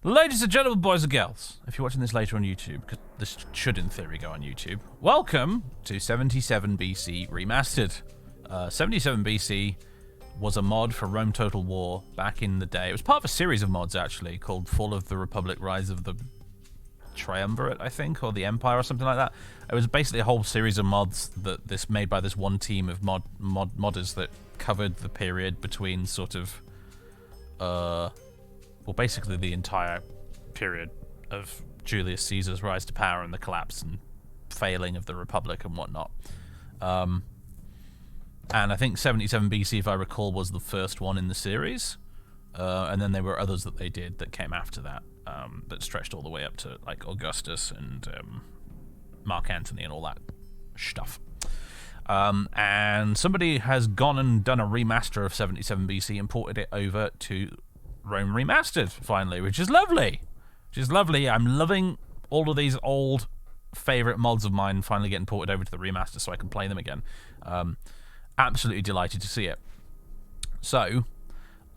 Ladies and gentlemen, boys and girls, if you're watching this later on YouTube, because this should in theory go on YouTube, welcome to 77 BC Remastered. 77 BC was a mod for Rome Total War back in the day. It was part of a series of mods, actually, called Fall of the Republic, Rise of the Triumvirate, I think, or the Empire, or something like that. It was basically a whole series of mods that made by this one team of modders that covered the period between sort of, well, basically the entire period of Julius Caesar's rise to power and the collapse and failing of the Republic and whatnot. And I think 77 BC, if I recall, was the first one in the series. And then there were others that they did that came after that, that stretched all the way up to like Augustus and Mark Antony and all that stuff. And somebody has gone and done a remaster of 77 BC and ported it over to Rome Remastered, finally, which is lovely. I'm loving all of these old favourite mods of mine finally getting ported over to the remaster so I can play them again. Absolutely delighted to see it. So,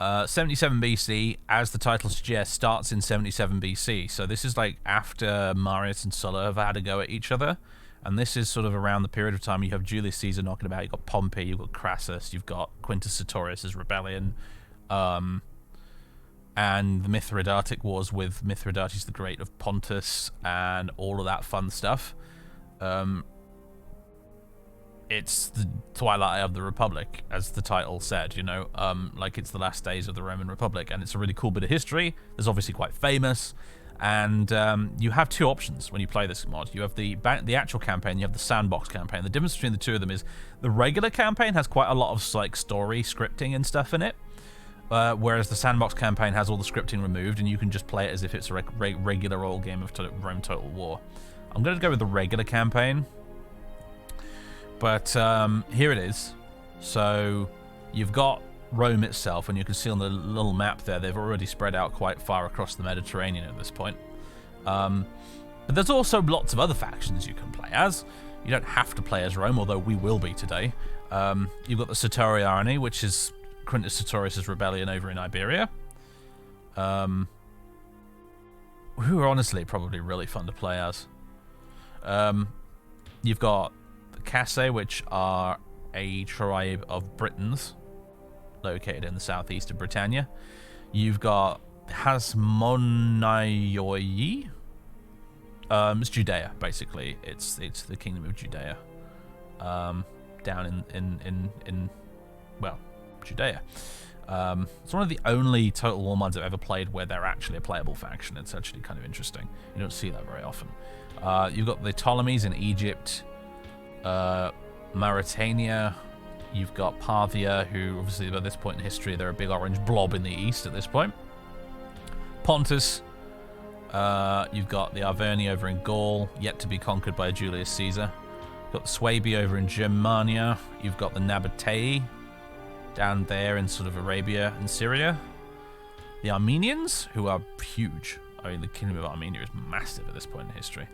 77 BC, as the title suggests, starts in 77 BC. So this is like after Marius and Sulla have had a go at each other. And this is sort of around the period of time you have Julius Caesar knocking about. You've got Pompey, you've got Crassus, you've got Quintus Sertorius' rebellion. And the Mithridatic Wars with Mithridates the Great of Pontus and all of that fun stuff. It's the twilight of the Republic, as the title said, you know, like it's the last days of the Roman Republic, and it's a really cool bit of history. It's obviously quite famous, and you have two options when you play this mod. You have the actual campaign, you have the sandbox campaign. The difference between the two of them is the regular campaign has quite a lot of like story scripting and stuff in it, whereas the sandbox campaign has all the scripting removed, and you can just play it as if it's a regular old game of Rome Total War. I'm going to go with the regular campaign. But here it is. So you've got Rome itself, and you can see on the little map there, they've already spread out quite far across the Mediterranean at this point. But there's also lots of other factions you can play as. You don't have to play as Rome, although we will be today. You've got the Sertoriani, which is Quintus Sertorius' rebellion over in Iberia. Who are honestly probably really fun to play as. You've got Casse, which are a tribe of Britons located in the southeast of Britannia. You've got Hasmonaioi. It's Judea, basically. It's the kingdom of Judea, down in Judea. It's one of the only Total War mods I've ever played where they're actually a playable faction. It's actually kind of interesting. You don't see that very often. You've got the Ptolemies in Egypt. Mauritania, you've got Parthia, who obviously by this point in history they're a big orange blob in the east at this point. Pontus, you've got the Arverni over in Gaul, yet to be conquered by Julius Caesar. You've got the Suebi over in Germania. You've got the Nabatea down there in sort of Arabia and Syria. The Armenians, who are huge. I mean, the kingdom of Armenia is massive at this point in history.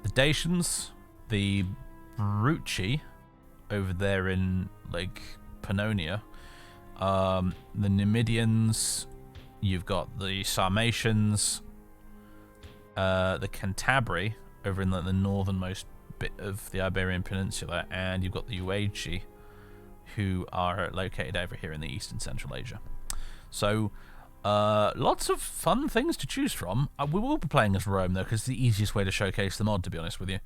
The Dacians, the Bruci over there in like Pannonia, the Numidians, you've got the Sarmatians, the Cantabri over in the northernmost bit of the Iberian Peninsula, and you've got the Uaji, who are located over here in the East and Central Asia. So lots of fun things to choose from. We will be playing as Rome, though, because it's the easiest way to showcase the mod, to be honest with you.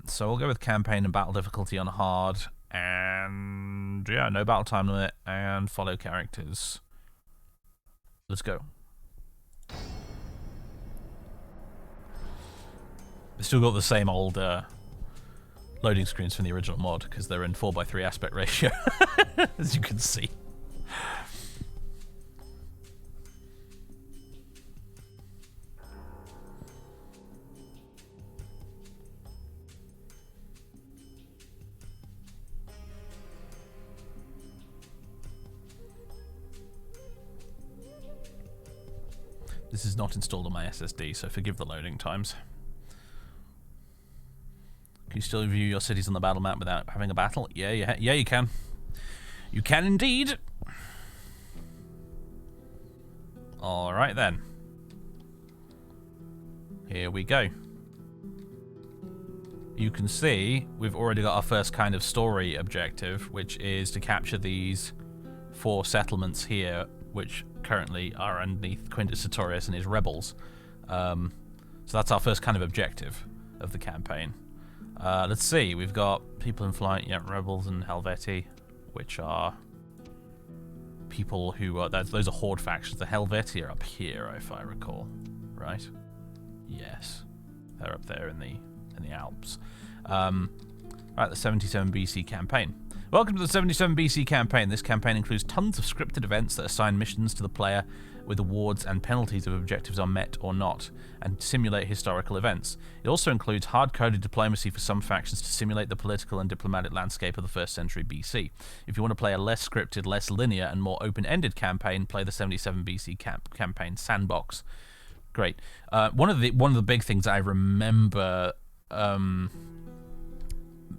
So we'll go with campaign and battle difficulty on hard, and yeah, no battle time limit, and follow characters. Let's go. They've still got the same old loading screens from the original mod, because they're in 4:3 aspect ratio, as you can see. This is not installed on my SSD, so forgive the loading times. Can you still view your cities on the battle map without having a battle? Yeah, you can. You can indeed. Alright then. Here we go. You can see we've already got our first kind of story objective, which is to capture these 4 settlements here, which currently are underneath Quintus Sertorius and his rebels. So that's our first kind of objective of the campaign. Let's see, we've got people in flight, yeah, rebels and Helvetii, which are people who are, those are horde factions. The Helvetii are up here, if I recall, right? Yes, they're up there in the Alps. Right, the 77 BC campaign. Welcome to the 77 BC campaign. This campaign includes tons of scripted events that assign missions to the player with awards and penalties if objectives are met or not, and simulate historical events. It also includes hard-coded diplomacy for some factions to simulate the political and diplomatic landscape of the 1st century BC. If you want to play a less scripted, less linear, and more open-ended campaign, play the 77 BC campaign sandbox. Great. One of the big things I remember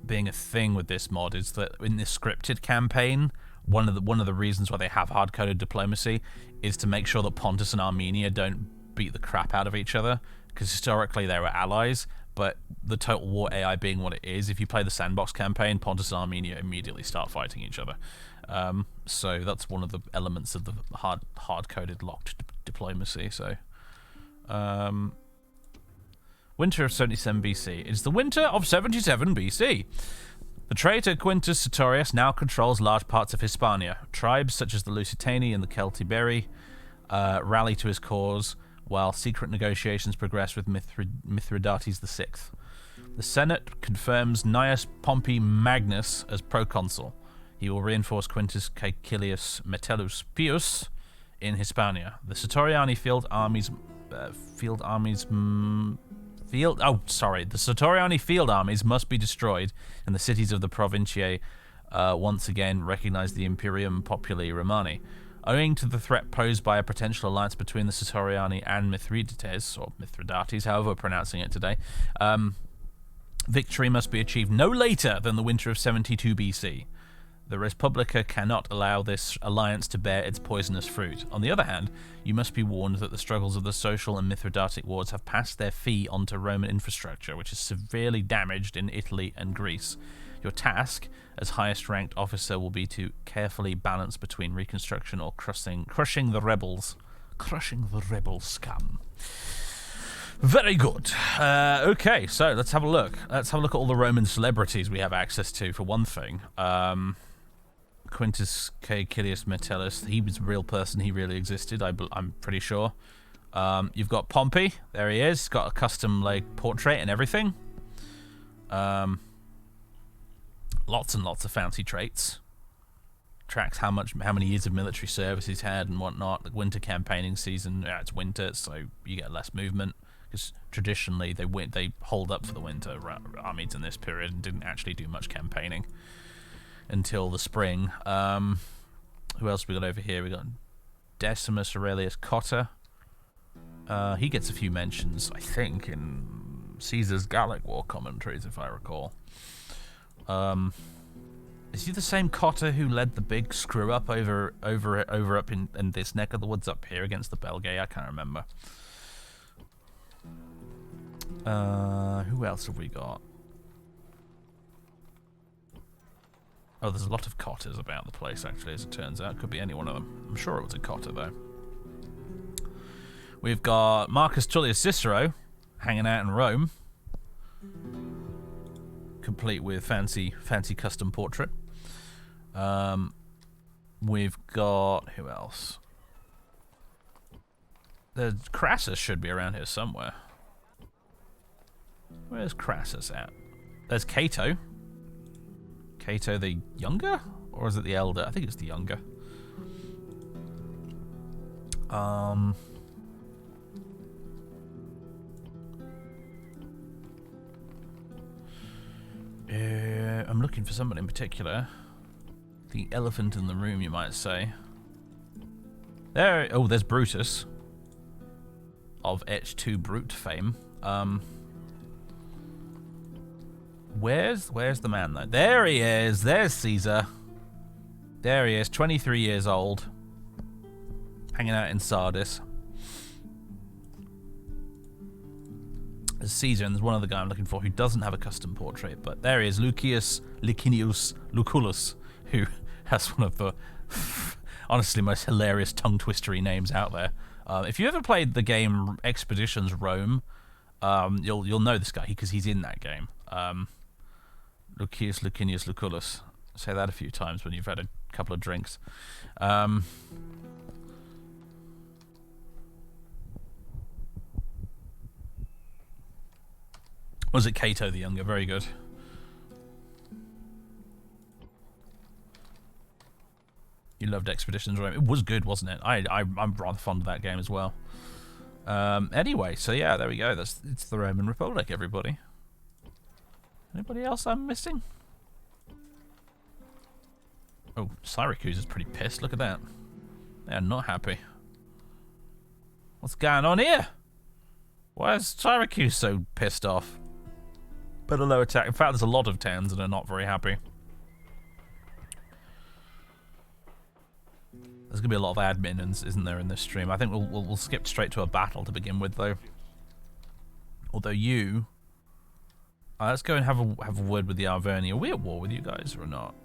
being a thing with this mod is that in this scripted campaign, one of the reasons why they have hard-coded diplomacy is to make sure that Pontus and Armenia don't beat the crap out of each other, because historically they were allies, but the Total War AI being what it is, if you play the sandbox campaign, Pontus and Armenia immediately start fighting each other. So that's one of the elements of the hard-coded locked diplomacy. So winter of 77 BC. It is the winter of 77 BC. The traitor Quintus Sertorius now controls large parts of Hispania. Tribes such as the Lusitani and the Celtiberi rally to his cause, while secret negotiations progress with Mithridates VI. The Senate confirms Gnaeus Pompey Magnus as proconsul. He will reinforce Quintus Caecilius Metellus Pius in Hispania. The Sertoriani the Sertoriani field armies must be destroyed, and the cities of the Provinciae once again recognize the Imperium Populi Romani. Owing to the threat posed by a potential alliance between the Sertoriani and Mithridates, or Mithridates, however we're pronouncing it today, victory must be achieved no later than the winter of 72 BC. The Respublica cannot allow this alliance to bear its poisonous fruit. On the other hand, you must be warned that the struggles of the social and Mithridatic wars have passed their fee onto Roman infrastructure, which is severely damaged in Italy and Greece. Your task, as highest-ranked officer, will be to carefully balance between reconstruction or crushing the rebels. Crushing the rebel scum. Very good. Okay, so let's have a look. Let's have a look at all the Roman celebrities we have access to, for one thing. Quintus Caecilius Metellus, he was a real person, he really existed, I'm pretty sure. You've got Pompey, there he is, got a custom like portrait and everything. Lots and lots of fancy traits. Tracks how many years of military service he's had and whatnot. The winter campaigning season, yeah, it's winter, so you get less movement, because traditionally they hold up for the winter armies in this period and didn't actually do much campaigning until the spring. Who else we got over here? We got Decimus Aurelius Cotta. He gets a few mentions, I think, in Caesar's Gallic War commentaries, if I recall. Is he the same Cotta who led the big screw up over up in this neck of the woods up here against the Belgae? I can't remember. Who else have we got? Oh, there's a lot of Cottas about the place, actually, as it turns out. Could be any one of them. I'm sure it was a Cotta, though. We've got Marcus Tullius Cicero hanging out in Rome, complete with fancy custom portrait. We've got... who else? The Crassus should be around here somewhere. Where's Crassus at? There's Cato. Cato the younger? Or is it the elder? I think it's the younger. I'm looking for someone in particular. The elephant in the room, you might say. There's Brutus. Of Etch 2 Brute fame. Where's the man, though? There he is. There's Caesar. There he is, 23 years old. Hanging out in Sardis. There's Caesar, and there's one other guy I'm looking for who doesn't have a custom portrait, but there he is, Lucius Licinius Lucullus, who has one of the honestly most hilarious tongue-twistery names out there. If you ever played the game Expeditions Rome, you'll know this guy because he's in that game. Lucius Licinius Lucullus. Say that a few times when you've had a couple of drinks. Was it Cato the Younger? Very good. You loved Expeditions Rome. It was good, wasn't it? I'm rather fond of that game as well. Anyway, so yeah, there we go. It's the Roman Republic, everybody. Anybody else I'm missing? Oh, Syracuse is pretty pissed. Look at that. They are not happy. What's going on here? Why is Syracuse so pissed off? Better low attack. In fact, there's a lot of towns that are not very happy. There's going to be a lot of admin, isn't there, in this stream? I think we'll skip straight to a battle to begin with, though. Although you... let's go and have a word with the Arverni. Are we at war with you guys or not?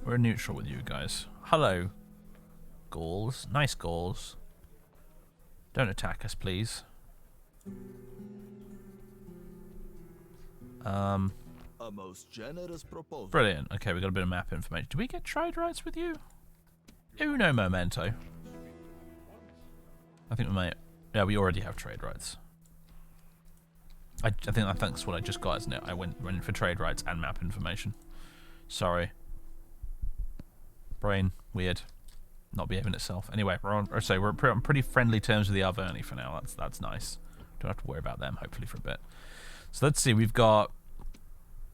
We're neutral with you guys. Hello, Gauls. Nice Gauls. Don't attack us, please. A most generous proposal. Brilliant. Okay, we got a bit of map information. Do we get trade rights with you? Uno momento. I think we might. Yeah, we already have trade rights. I think that's what I just got, isn't it? I went for trade rights and map information. Sorry. Brain weird, not behaving itself. Anyway, we're on pretty friendly terms with the Arverni for now. That's nice. Don't have to worry about them hopefully for a bit. So let's see. We've got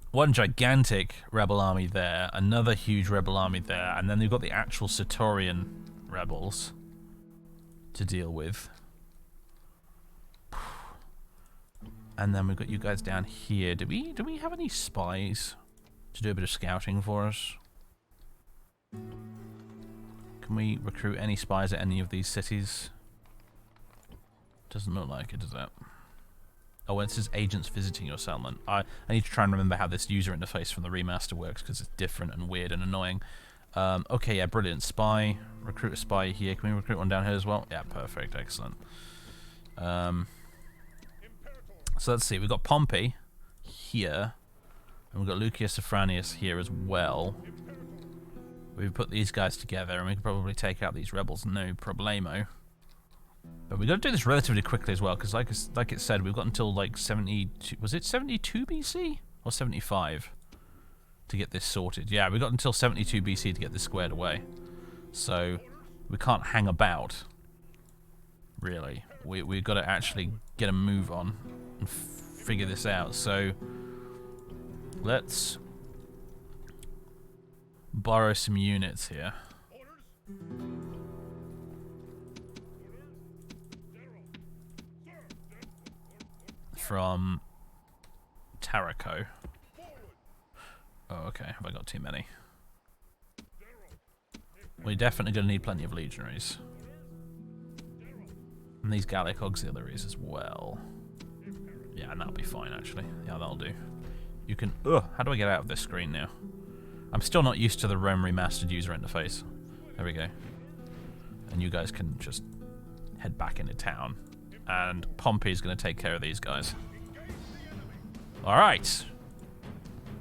one gigantic rebel army there, another huge rebel army there, and then we've got the actual Sertorian rebels to deal with. And then we've got you guys down here. Do we have any spies to do a bit of scouting for us? Can we recruit any spies at any of these cities? Doesn't look like it, does it? Oh, it says agents visiting your settlement. I need to try and remember how this user interface from the remaster works because it's different and weird and annoying. Okay, yeah, brilliant. Spy. Recruit a spy here. Can we recruit one down here as well? Yeah, perfect. Excellent. So let's see. We've got Pompey here. And we've got Lucius Afranius here as well. We've put these guys together and we can probably take out these rebels, no problemo. But we've got to do this relatively quickly as well, because like it said, we've got until like 72... Was it 72 BC? Or 75? To get this sorted. Yeah, we've got until 72 BC to get this squared away. So, we can't hang about. Really. We've got to actually get a move on and figure this out. So, let's borrow some units here. From Tarraco. Oh, okay. Have I got too many? We're definitely going to need plenty of legionaries. And these Gallic auxiliaries as well. Yeah, and that'll be fine, actually. Yeah, that'll do. You can... Ugh, how do I get out of this screen now? I'm still not used to the Rome Remastered user interface. There we go. And you guys can just head back into town. And Pompey's going to take care of these guys. Alright.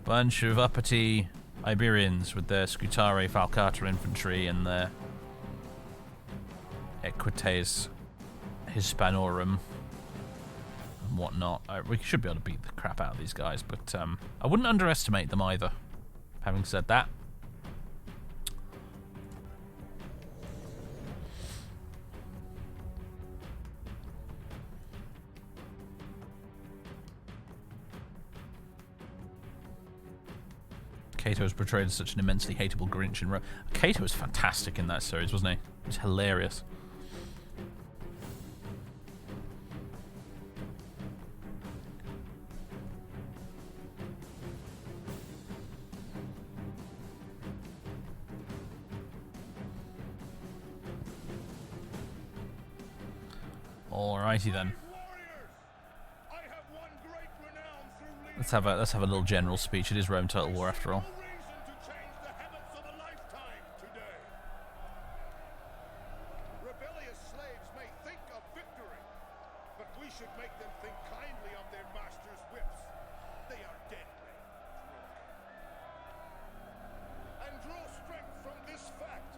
Bunch of uppity Iberians with their Scutare Falcata infantry and their Equites Hispanorum and whatnot. We should be able to beat the crap out of these guys, but I wouldn't underestimate them either. Having said that. Cato was portrayed as such an immensely hateable Grinch in Rome. Cato was fantastic in that series, wasn't he? He was hilarious. Alrighty then. Let's have a little general speech. It is Rome Total War after all. Rebellious slaves may think of victory, but we should make them think kindly of their masters' whips. They are deadly. And draw strength from this fact.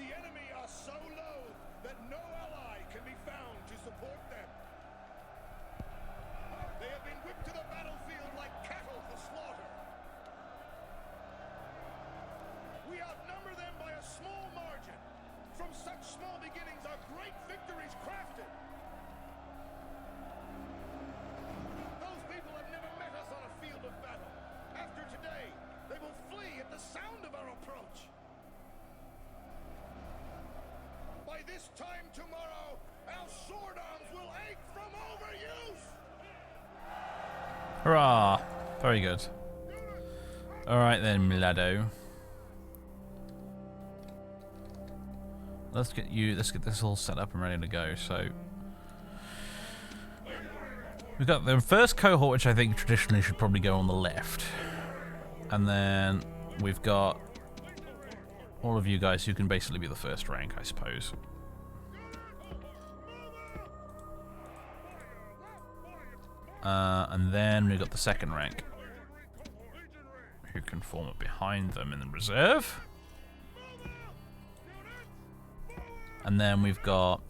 The enemy are so low that no ally can be found to support them. They have been whipped to the battlefield like cattle for slaughter. We outnumber them by a small margin. From such small beginnings are great victories crafted. Those people have never met us on a field of battle. After today, they will flee at the sound of our approach. By this time tomorrow, our sword arms will ache from overuse. Hurrah! Very good. Alright then, Milado. Let's get this all set up and ready to go. So we've got the first cohort, which I think traditionally should probably go on the left. And then we've got all of you guys who can basically be the first rank, I suppose. And then we've got the second rank, who can form up behind them in the reserve. And then we've got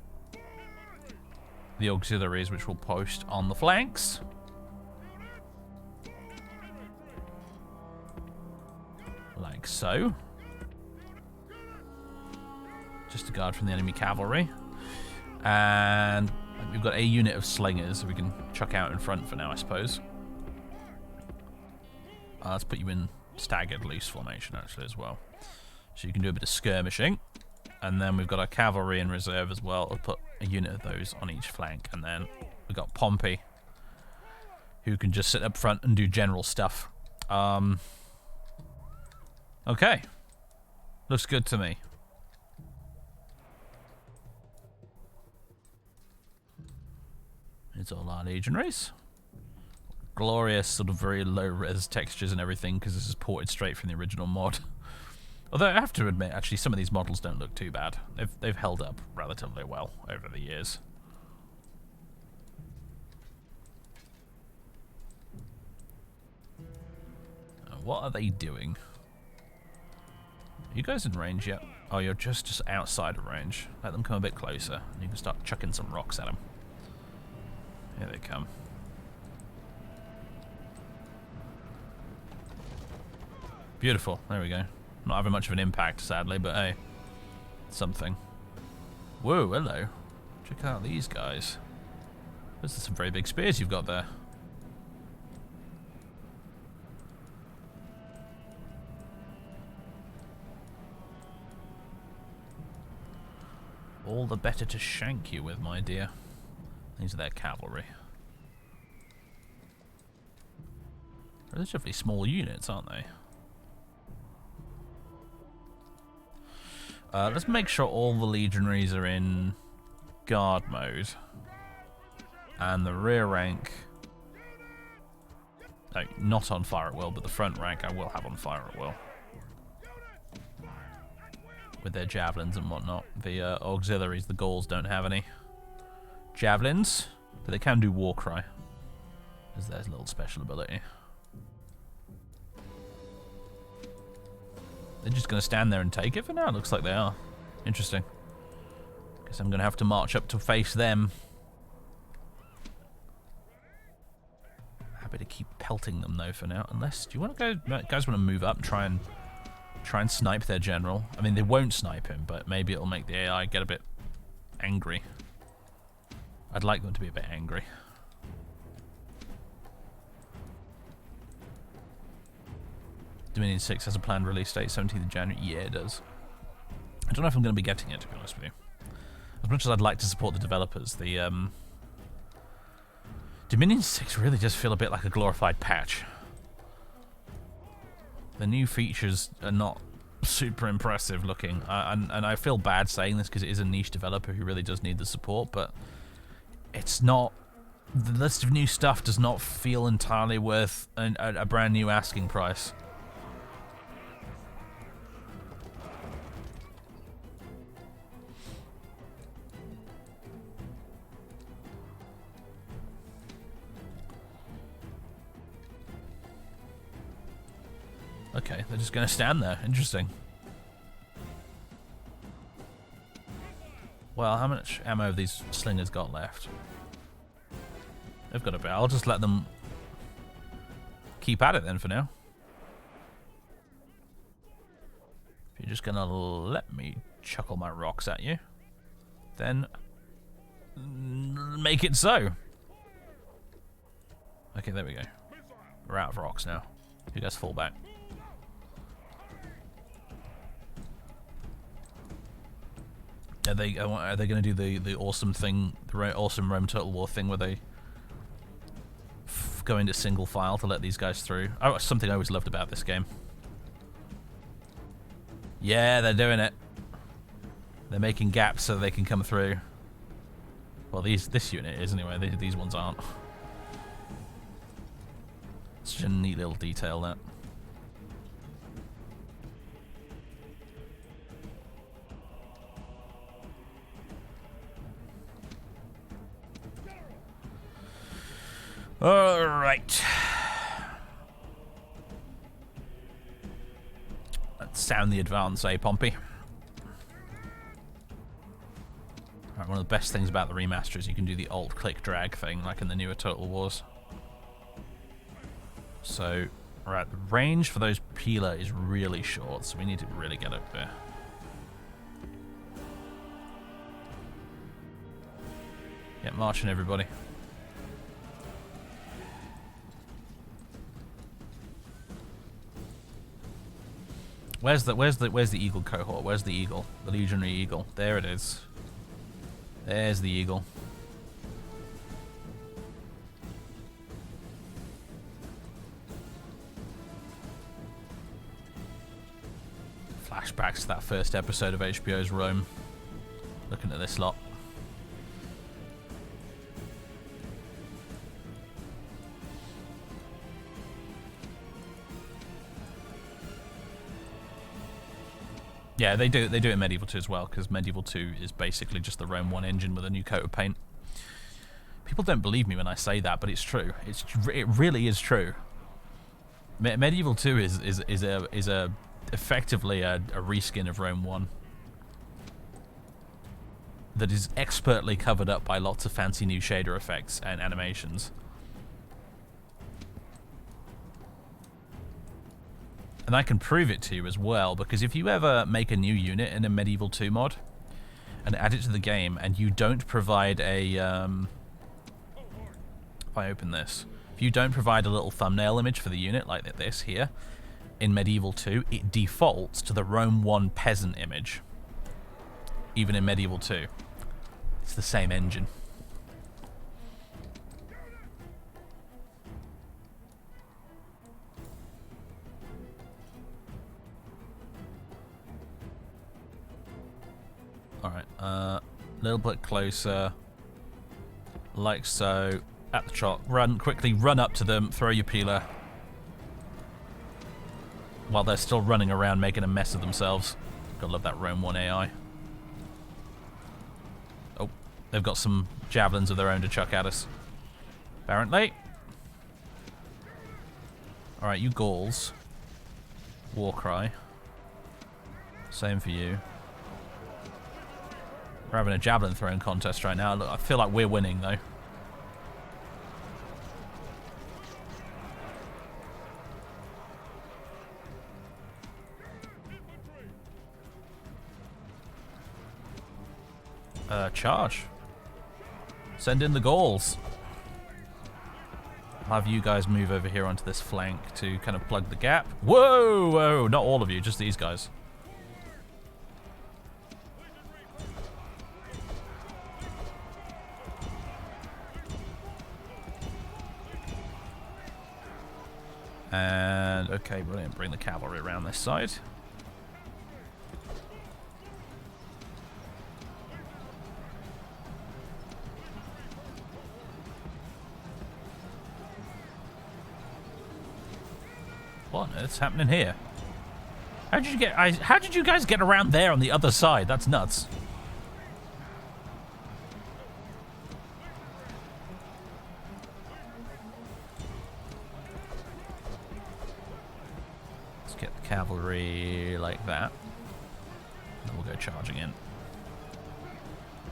the auxiliaries, which will post on the flanks. Like so. Just to guard from the enemy cavalry. And we've got a unit of slingers we can chuck out in front for now, I suppose. Let's put you in staggered loose formation, actually, as well. So you can do a bit of skirmishing. And then we've got our cavalry in reserve as well. We'll put a unit of those on each flank. And then we've got Pompey, who can just sit up front and do general stuff. Okay. Looks good to me. It's all our legionaries. Glorious, sort of very low-res textures and everything, because this is ported straight from the original mod. Although I have to admit, actually, some of these models don't look too bad. They've held up relatively well over the years. What are they doing? Are you guys in range yet? Oh, you're just outside of range. Let them come a bit closer, and you can start chucking some rocks at them. Here they come. Beautiful. There we go. Not having much of an impact, sadly, but hey, something. Whoa, hello. Check out these guys. Those are some very big spears you've got there. All the better to shank you with, my dear. These are their cavalry. Relatively small units, aren't they? Let's make sure all the legionaries are in guard mode. And the rear rank... No, not on fire at will, but the front rank I will have on fire at will. With their javelins and whatnot. The auxiliaries, the Gauls, don't have any javelins, but they can do war cry. As their little special ability. They're just going to stand there and take it for now? Looks like they are. Interesting. Guess I'm going to have to march up to face them. Happy to keep pelting them though for now. Unless, do you want to go? Guys want to move up and try and snipe their general? I mean, they won't snipe him, but maybe it'll make the AI get a bit angry. I'd like them to be a bit angry. Dominion 6 has a planned release date, 17th of January. Yeah, it does. I don't know if I'm going to be getting it, to be honest with you. As much as I'd like to support the developers, the Dominion 6 really does feel a bit like a glorified patch. The new features are not super impressive looking, and I feel bad saying this because it is a niche developer who really does need the support, but it's not The list of new stuff does not feel entirely worth a brand new asking price. Okay, they're just going to stand there. Interesting. Well, how much ammo have these slingers got left? They've got a bit. I'll just let them keep at it then for now. If you're just going to let me chuckle my rocks at you, then make it so. Okay, there we go. We're out of rocks now. You guys fall back. Are they going to do the awesome thing, the awesome Rome Total War thing, where they go into single file to let these guys through? Oh, something I always loved about this game. Yeah, they're doing it. They're making gaps so they can come through. Well, this unit is anyway. These ones aren't. Such a neat little detail, that. All right. Let's sound the advance, eh, Pompey? All right, one of the best things about the remaster is you can do the alt-click drag thing, like in the newer Total Wars. So, right, the range for those peeler is really short, so we need to really get up there. Get marching, everybody. Where's the eagle cohort? Where's the eagle? The legionary eagle. There it is. There's the eagle. Flashbacks to that first episode of HBO's Rome. Looking at this lot. Yeah, they do it in Medieval 2 as well, because Medieval 2 is basically just the Rome 1 engine with a new coat of paint. People don't believe me when I say that, but it's true. It really is true. Medieval 2 is effectively a reskin of Rome 1 that is expertly covered up by lots of fancy new shader effects and animations. And I can prove it to you as well, because if you ever make a new unit in a Medieval 2 mod and add it to the game and you don't provide a... if I open this, if you don't provide a little thumbnail image for the unit like this here, in Medieval 2, it defaults to the Rome 1 peasant image. Even in Medieval 2. It's the same engine. Alright, a little bit closer, like so, at the trot. Quickly run up to them, throw your peeler, while they're still running around making a mess of themselves. Gotta love that Rome 1 AI. Oh, they've got some javelins of their own to chuck at us, apparently. Alright, you Gauls. Warcry. Same for you. We're having a javelin throwing contest right now. Look, I feel like we're winning, though. Charge. Send in the Gauls. I'll have you guys move over here onto this flank to kind of plug the gap. Whoa, whoa, not all of you, just these guys. And, okay, brilliant. Bring the cavalry around this side. What on earth's happening here? How did you guys get around there on the other side? That's nuts. Let's get the cavalry like that. And we'll go charging in.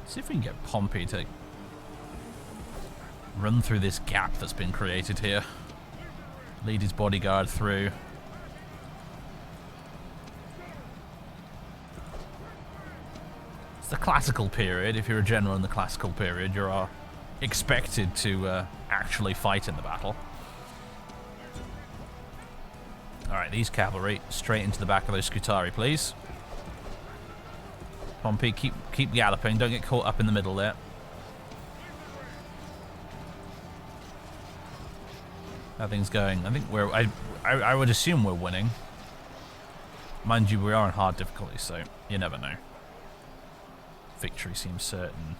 See if we can get Pompey to run through this gap that's been created here. Lead his bodyguard through. It's the classical period. If you're a general in the classical period, you are expected to actually fight in the battle. Alright, these cavalry straight into the back of those Scutari, please. Pompey, keep galloping. Don't get caught up in the middle there. How things going? I think I would assume we're winning. Mind you, we are in hard difficulty, so you never know. Victory seems certain.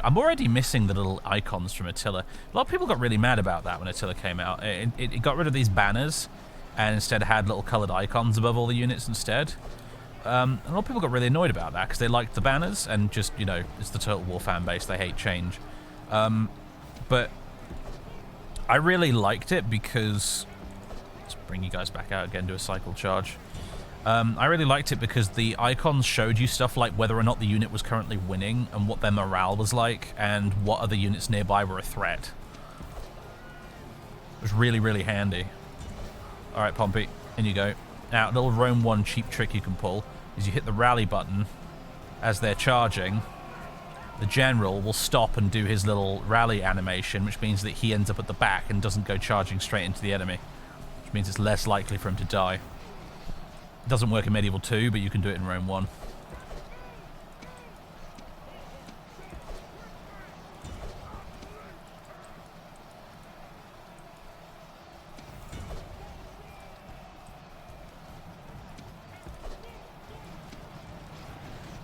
I'm already missing the little icons from Attila. A lot of people got really mad about that when Attila came out. It got rid of these banners and instead had little coloured icons above all the units instead. A lot of people got really annoyed about that because they liked the banners and just, you know, it's the Total War fan base. They hate change. But I really liked it because... Let's bring you guys back out again, do a cycle charge. I really liked it because the icons showed you stuff like whether or not the unit was currently winning and what their morale was like and what other units nearby were a threat. It was really, really handy. Alright, Pompey, in you go. Now, a little Rome 1 cheap trick you can pull is you hit the rally button as they're charging. The general will stop and do his little rally animation, which means that he ends up at the back and doesn't go charging straight into the enemy, which means it's less likely for him to die. It doesn't work in Medieval 2, but you can do it in Rome 1.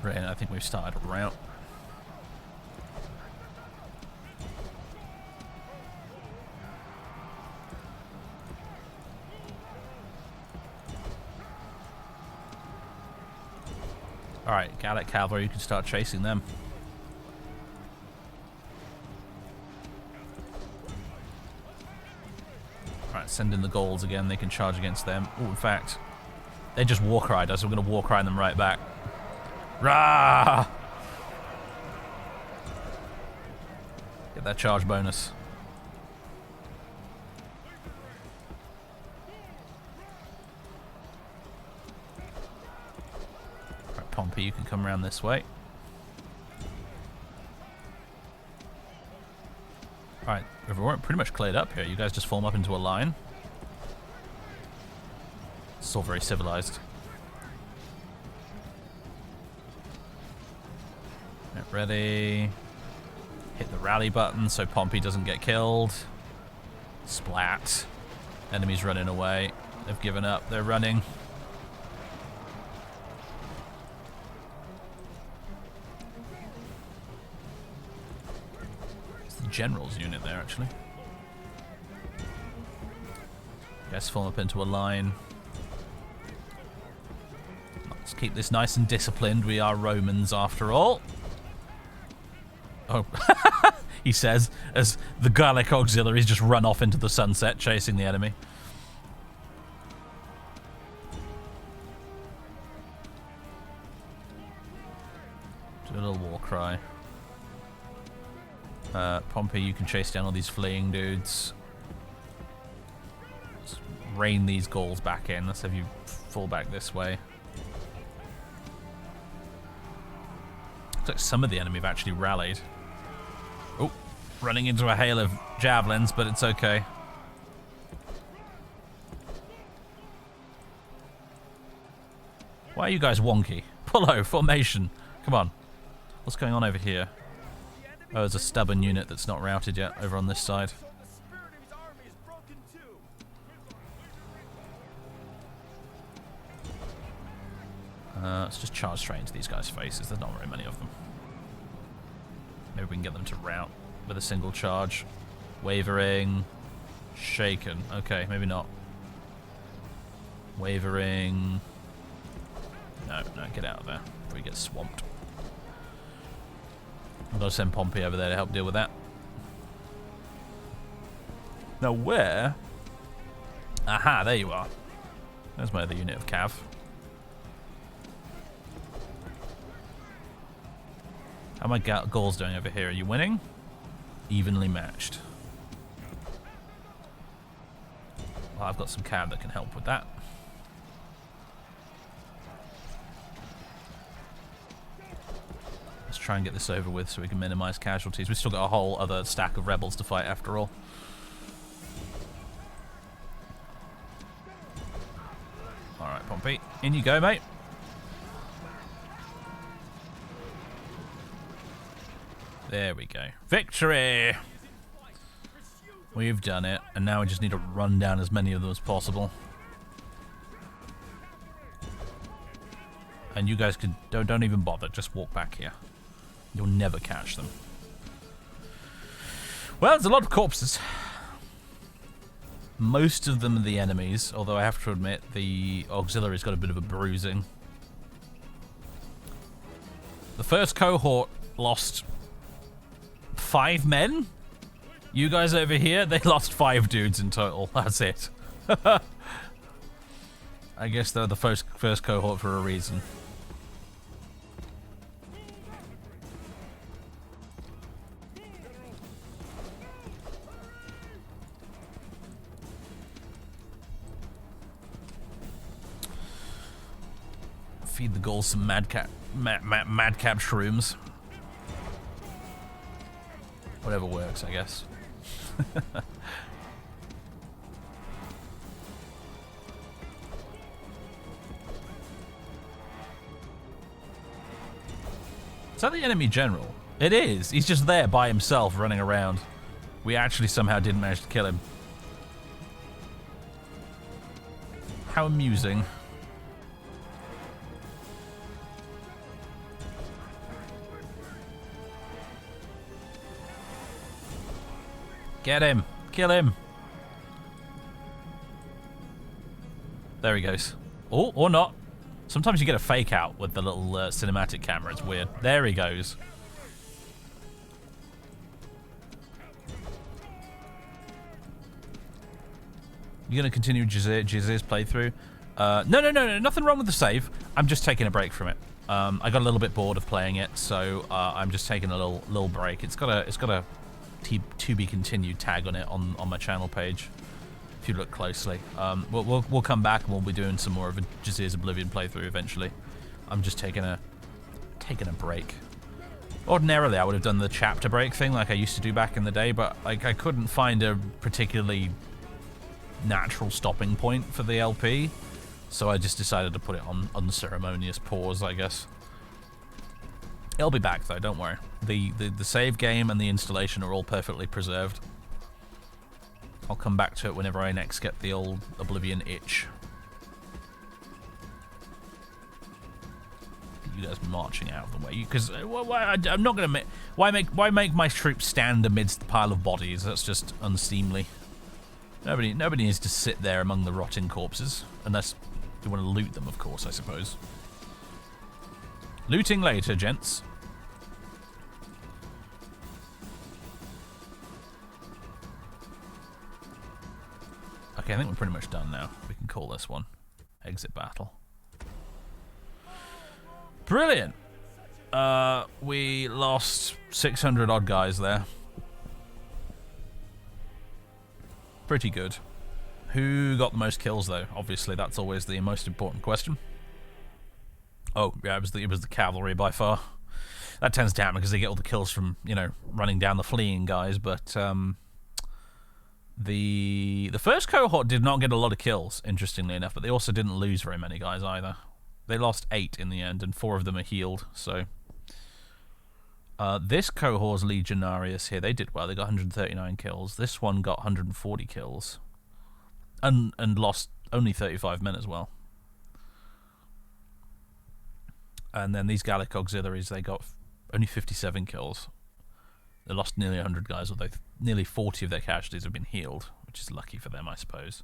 Brilliant, I think we've started a rout. Alright, Gallic cavalry, you can start chasing them. Alright, send in the Gauls again, they can charge against them. Oh, in fact, they just war cried us, so we're going to war cry them right back. Rah! Get that charge bonus. Alright, Pompey, you can come around this way. Alright, we're pretty much cleared up here. You guys just form up into a line. It's all very civilized. Get ready. Hit the rally button so Pompey doesn't get killed. Splat. Enemies running away. They've given up. They're running. It's the general's unit there, actually. Guys form up into a line. Let's keep this nice and disciplined. We are Romans after all. Oh, he says, as the Gallic auxiliaries just run off into the sunset, chasing the enemy. Do a little war cry. Pompey, you can chase down all these fleeing dudes. Let's rein these Gauls back in. Let's have you fall back this way. Looks like some of the enemy have actually rallied. Oh, running into a hail of javelins, but it's okay. Why are you guys wonky? Pullo, formation. Come on. What's going on over here? Oh, there's a stubborn unit that's not routed yet over on this side. Let's just charge straight into these guys' faces. There's not very many of them. Maybe we can get them to rout with a single charge. Wavering. Shaken. Okay, maybe not. Wavering. No, get out of there. Before we get swamped. I'm going to send Pompey over there to help deal with that. Now where? Aha, there you are. There's my other unit of cav. How are my Gauls doing over here? Are you winning? Evenly matched. Well, I've got some cav that can help with that. Let's try and get this over with so we can minimize casualties. We've still got a whole other stack of rebels to fight after all. Alright, Pompey. In you go, mate. There we go. Victory! We've done it, and now we just need to run down as many of them as possible. And you guys can don't even bother, just walk back here. You'll never catch them. Well, there's a lot of corpses. Most of them are the enemies, although I have to admit the auxiliary's got a bit of a bruising. The first cohort lost 5 men? You guys over here, they lost 5 dudes in total. That's it. I guess they're the first cohort for a reason. Feed the Gauls some madcap shrooms. Whatever works, I guess. Is that the enemy general? It is. He's just there by himself running around. We actually somehow didn't manage to kill him. How amusing. Get him! Kill him! There he goes. Oh, or not. Sometimes you get a fake out with the little cinematic camera. It's weird. There he goes. You gonna continue Jizir's playthrough? No. Nothing wrong with the save. I'm just taking a break from it. I got a little bit bored of playing it, so I'm just taking a little break. It's got a to be continued tag on it on my channel page if you look closely. We'll come back and we'll be doing some more of a Jizir's Oblivion playthrough eventually. I'm just taking a break. Ordinarily I would have done the chapter break thing like I used to do back in the day, but like I couldn't find a particularly natural stopping point for the LP, so I just decided to put it on unceremonious pause, I guess. It'll be back though, don't worry. The save game and the installation are all perfectly preserved. I'll come back to it whenever I next get the old Oblivion itch. You guys marching out of the way, because I'm not gonna why make my troops stand amidst the pile of bodies? That's just unseemly. Nobody needs to sit there among the rotting corpses, unless you want to loot them, of course, I suppose. Looting later, gents. Okay, I think we're pretty much done now. We can call this one exit battle. Brilliant. We lost 600 odd guys there. Pretty good. Who got the most kills though? Obviously, that's always the most important question. Oh, yeah, it was the cavalry by far. That tends to happen because they get all the kills from, you know, running down the fleeing guys, but the first cohort did not get a lot of kills, interestingly enough, but they also didn't lose very many guys either. They lost 8 in the end, and 4 of them are healed, so this cohort's Legionarius here, they did well. They got 139 kills. This one got 140 kills and lost only 35 men as well. And then these Gallic auxiliaries, they got only 57 kills. They lost nearly 100 guys, although nearly 40 of their casualties have been healed, which is lucky for them, I suppose.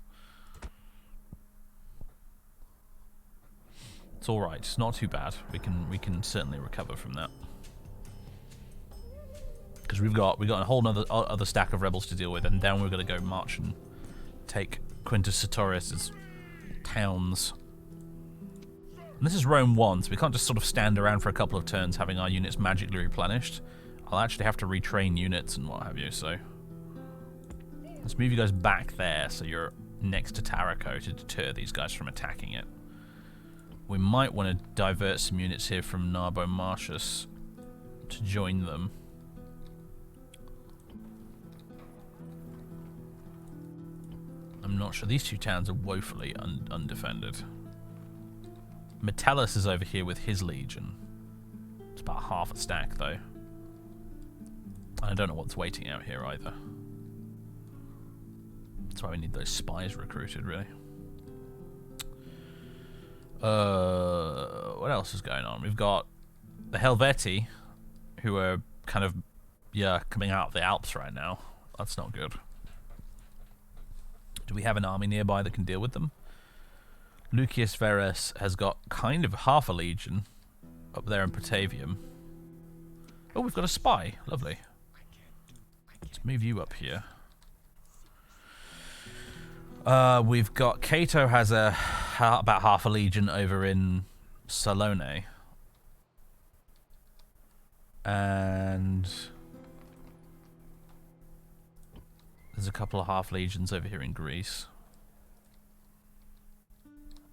It's all right. It's not too bad. We can certainly recover from that. Because we got a whole other stack of rebels to deal with, and then we're going to go march and take Quintus Sertorius' towns. And this is Rome 1, so we can't just sort of stand around for a couple of turns having our units magically replenished. I'll actually have to retrain units and what have you, so... Let's move you guys back there so you're next to Tarraco to deter these guys from attacking it. We might want to divert some units here from Narbo Martius to join them. I'm not sure. These two towns are woefully undefended. Metellus is over here with his legion. It's about half a stack, though. I don't know what's waiting out here either. That's why we need those spies recruited, really. What else is going on? We've got the Helvetii, who are kind of, coming out of the Alps right now. That's not good. Do we have an army nearby that can deal with them? Lucius Verus has got kind of half a legion up there in Patavium. Oh, we've got a spy. Lovely. Let's move you up here. We've got Cato has about half a legion over in Salone. And there's a couple of half legions over here in Greece.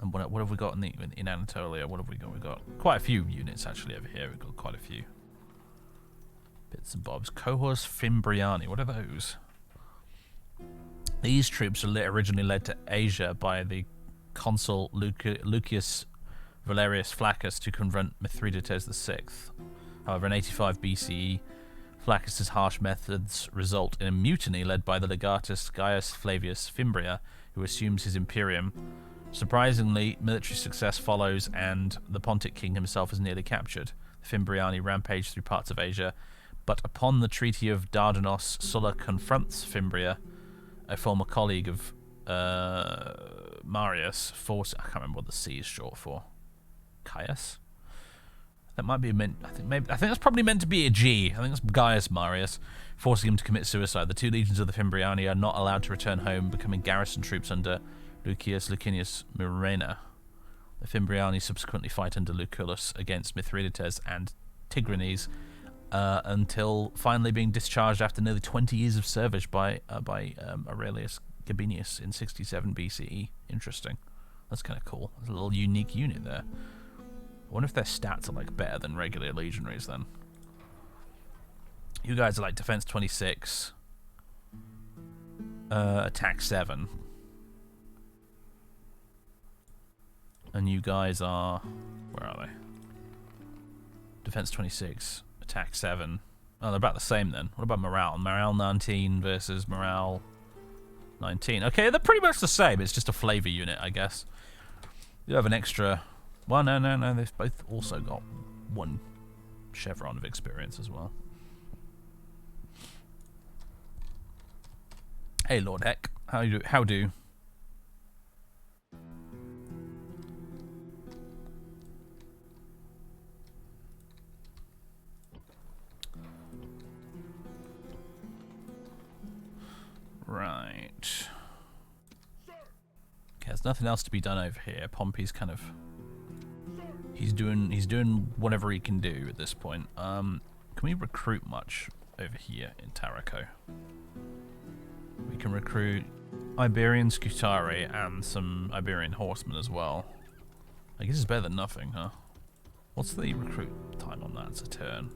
And what have we got in Anatolia? What have we got? We've got quite a few units actually over here. We've got quite a few bits and bobs. Cohors Fimbriani. What are those? These troops are originally led to Asia by the consul Lucius Valerius Flaccus to confront Mithridates VI. However, in 85 BCE, Flaccus's harsh methods result in a mutiny led by the legatus Gaius Flavius Fimbria, who assumes his imperium. Surprisingly, military success follows, and the Pontic king himself is nearly captured. The Fimbriani rampage through parts of Asia, but upon the Treaty of Dardanos, Sulla confronts Fimbria, a former colleague of Marius. I can't remember what the C is short for. Caius? That might be meant. I think that's probably meant to be a G. I think it's Gaius Marius, forcing him to commit suicide. The two legions of the Fimbriani are not allowed to return home, becoming garrison troops under Lucius Licinius Murena. The Fimbriani subsequently fight under Lucullus against Mithridates and Tigranes, until finally being discharged after nearly 20 years of service by Aurelius Gabinius in 67 BCE. Interesting. That's kind of cool. There's a little unique unit there. I wonder if their stats are like better than regular legionaries then. You guys are like defense 26, attack 7. And you guys are... where are they? Defense 26, attack 7. Oh, they're about the same then. What about morale? Morale 19 versus morale 19. Okay, they're pretty much the same. It's just a flavor unit, I guess. You have an extra... well, no. They've both also got 1 chevron of experience as well. Hey, Lord Heck. How do? Right. Okay, there's nothing else to be done over here. Pompey's kind of... He's doing whatever he can do at this point. Can we recruit much over here in Tarraco? We can recruit Iberian Scutari and some Iberian horsemen as well. I guess it's better than nothing, huh? What's the recruit time on that? It's a turn.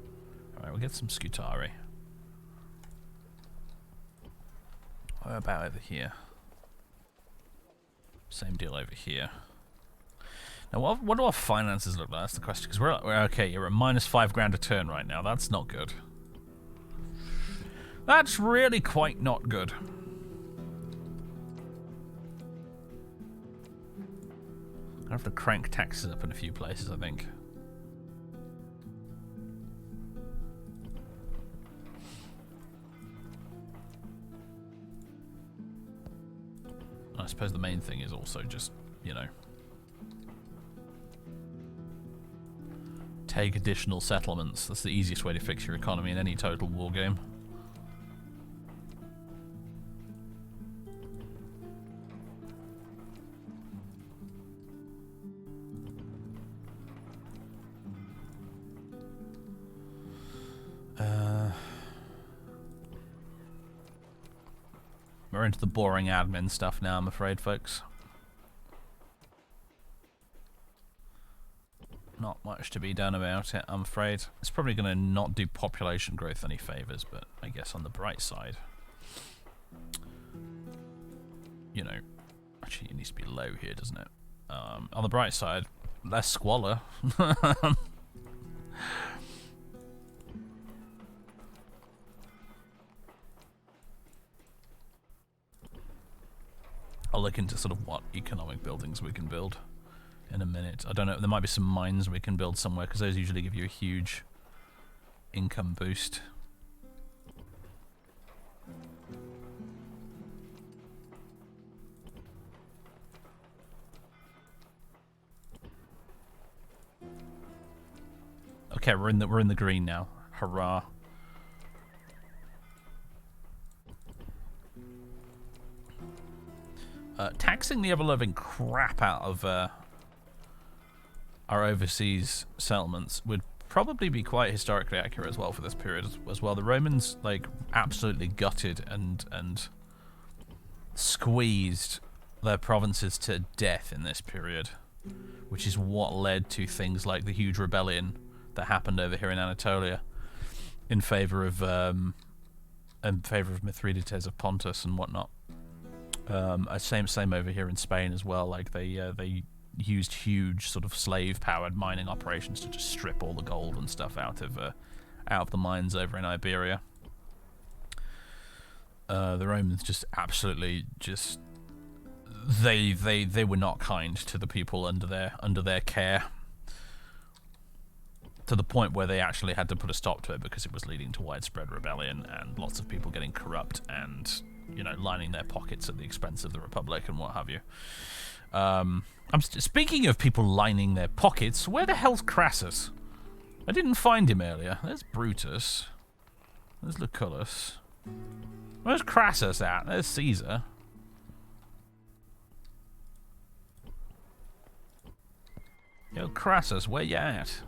Alright, we'll get some Scutari. What about over here? Same deal over here. Now, what do our finances look like? That's the question. Because we're okay. You're at -5 grand a turn right now. That's not good. That's really quite not good. I have to crank taxes up in a few places, I think. I suppose the main thing is also just, you know, take additional settlements. That's the easiest way to fix your economy in any Total War game. We're into the boring admin stuff now, I'm afraid, folks. Not much to be done about it, I'm afraid. It's probably going to not do population growth any favours, but I guess on the bright side, you know, actually it needs to be low here, doesn't it? On the bright side, less squalor. I'll look into sort of what economic buildings we can build in a minute. I don't know, there might be some mines we can build somewhere, because those usually give you a huge income boost. Okay, we're in the green now. Hurrah. Taxing the ever-loving crap out of our overseas settlements would probably be quite historically accurate as well for this period as well. The Romans like absolutely gutted and squeezed their provinces to death in this period, which is what led to things like the huge rebellion that happened over here in Anatolia in favor of Mithridates of Pontus and whatnot. Same over here in Spain as well. Like they used huge sort of slave-powered mining operations to just strip all the gold and stuff out of the mines over in Iberia. The Romans just absolutely just they were not kind to the people under their care, to the point where they actually had to put a stop to it because it was leading to widespread rebellion and lots of people getting corrupt and, you know, lining their pockets at the expense of the Republic and what have you. Speaking of people lining their pockets, where the hell's Crassus? I didn't find him earlier. There's Brutus. There's Lucullus. Where's Crassus at? There's Caesar. Yo, Crassus, where you at?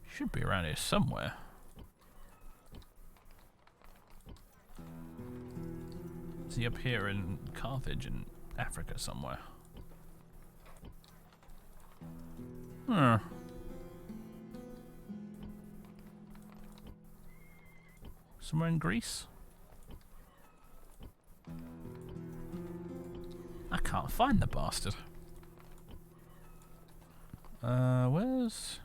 Should be around here somewhere. Is he up here in Carthage in Africa somewhere? Huh. Somewhere in Greece? I can't find the bastard. Where's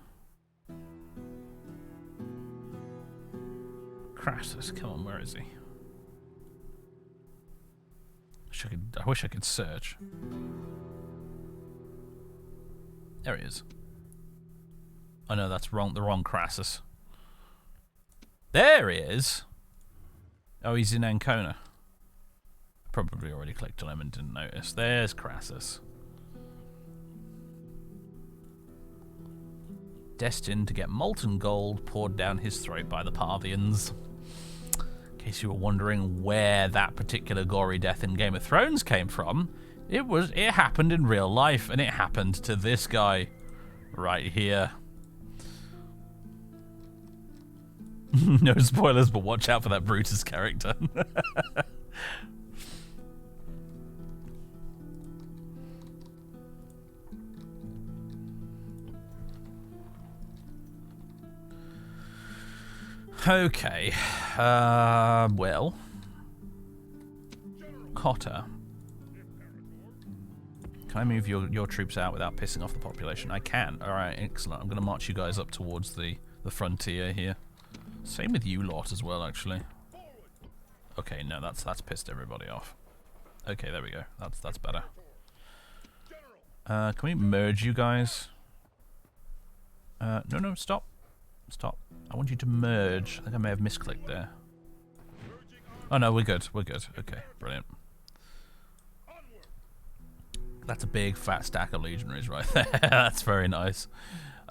Crassus? Come on, where is he? I wish I could search. There he is. Oh no, that's wrong. The wrong Crassus. There he is. Oh, he's in Ancona. Probably already clicked on him and didn't notice. There's Crassus. Destined to get molten gold poured down his throat by the Parthians. In case you were wondering where that particular gory death in Game of Thrones came from, it happened in real life, and it happened to this guy right here. No spoilers, but watch out for that Brutus character. Okay, well, Cotta, can I move your troops out without pissing off the population? I can. All right, excellent. I'm going to march you guys up towards the frontier here. Same with you lot as well, actually. Okay, no, that's pissed everybody off. Okay, there we go. That's better. Can we merge you guys? No, stop. Stop. I want you to merge. I think I may have misclicked there. Oh no, we're good. We're good. Okay, brilliant. That's a big fat stack of legionaries right there. That's very nice.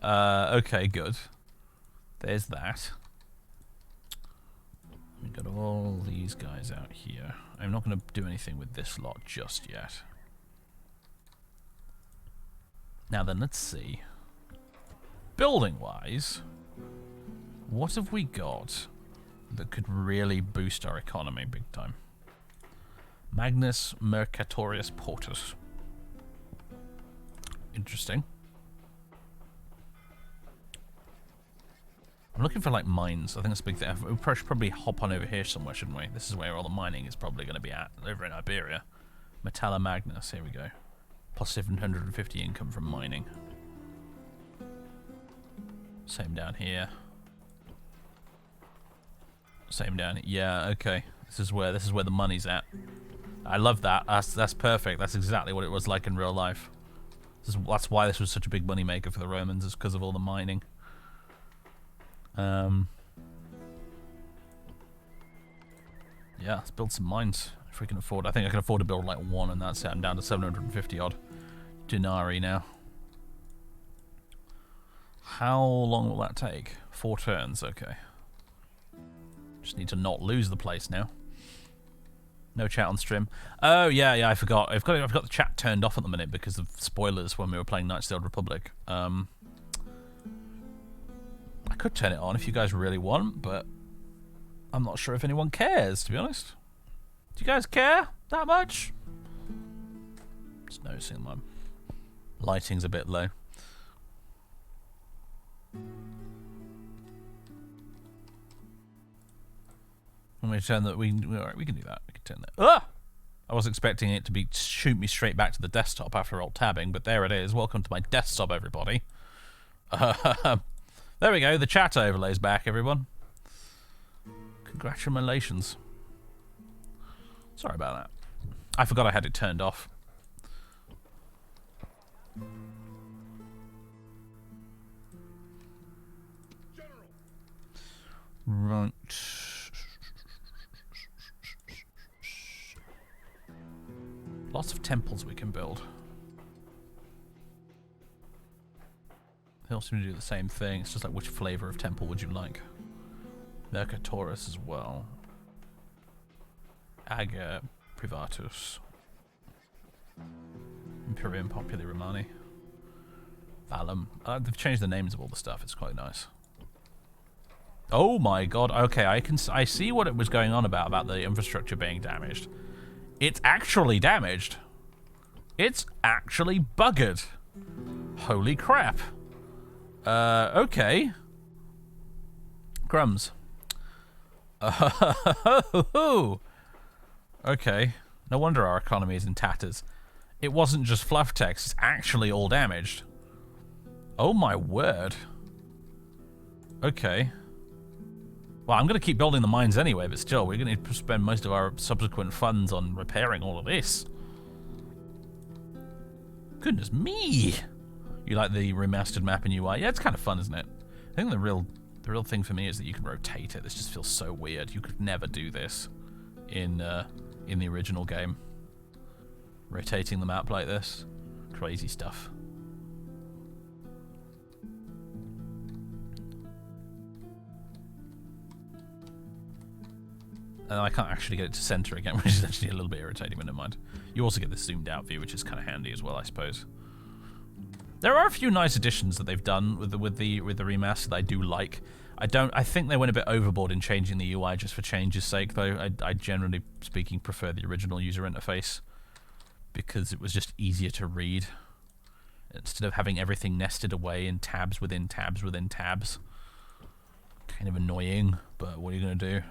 Okay, good. There's that. We've got all these guys out here. I'm not going to do anything with this lot just yet. Now then, let's see. Building-wise, what have we got that could really boost our economy big time? Magnus Mercatorius Portus. Interesting. I'm looking for, like, mines. I think that's a big thing. We should probably hop on over here somewhere, shouldn't we? This is where all the mining is probably going to be at, over in Iberia. Metalla Magnus, here we go. Plus 750 income from mining. Same down here. Same down here. Yeah, okay. This is where the money's at. I love that. That's perfect. That's exactly what it was like in real life. That's why this was such a big money maker for the Romans, is because of all the mining. Yeah, let's build some mines if we can afford. I think I can afford to build like one, and that's it. I'm down to 750 odd denarii now. How long will that take? 4 turns, okay. Just need to not lose the place now. No chat on stream. Oh yeah, I forgot. I've got the chat turned off at the minute because of spoilers when we were playing Knights of the Old Republic. I could turn it on if you guys really want, but I'm not sure if anyone cares, to be honest. Do you guys care that much? Just noticing my lighting's a bit low. When we turn that, alright, we can do that. We can turn that. Ah! I was expecting it to shoot me straight back to the desktop after alt tabbing, but there it is. Welcome to my desktop, everybody. There we go. The chat overlay's back, everyone. Congratulations. Sorry about that. I forgot I had it turned off. Right. Lots of temples we can build. They all seem to do the same thing. It's just like, which flavor of temple would you like? Mercatorus as well. Aga Privatus. Imperium Populi Romani. Valum. They've changed the names of all the stuff. It's quite nice. Oh my god. Okay, I see what it was going on about the infrastructure being damaged. It's actually damaged. It's actually buggered. Holy crap. Okay. Crumbs. Okay. No wonder our economy is in tatters. It wasn't just fluff text, it's actually all damaged. Oh my word. Okay. Well, I'm going to keep building the mines anyway, but still, we're going to spend most of our subsequent funds on repairing all of this. Goodness me! You like the remastered map in UI? Yeah, it's kind of fun, isn't it? I think the real thing for me is that you can rotate it. This just feels so weird. You could never do this in the original game. Rotating the map like this. Crazy stuff. And I can't actually get it to center again, which is actually a little bit irritating, but never mind. You also get the zoomed out view, which is kind of handy as well, I suppose. There are a few nice additions that they've done with the remaster that I do like. I think they went a bit overboard in changing the UI just for change's sake, though. I generally speaking prefer the original user interface because it was just easier to read instead of having everything nested away in tabs within tabs within tabs. Kind of annoying, but what are you going to do?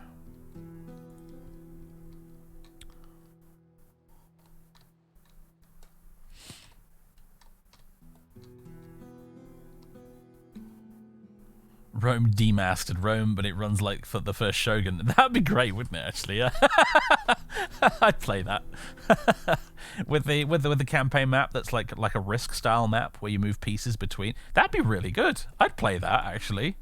Rome demastered Rome, but it runs like for the first Shogun. That'd be great, wouldn't it? Actually, I'd play that with the campaign map. That's like a Risk style map where you move pieces between. That'd be really good. I'd play that actually.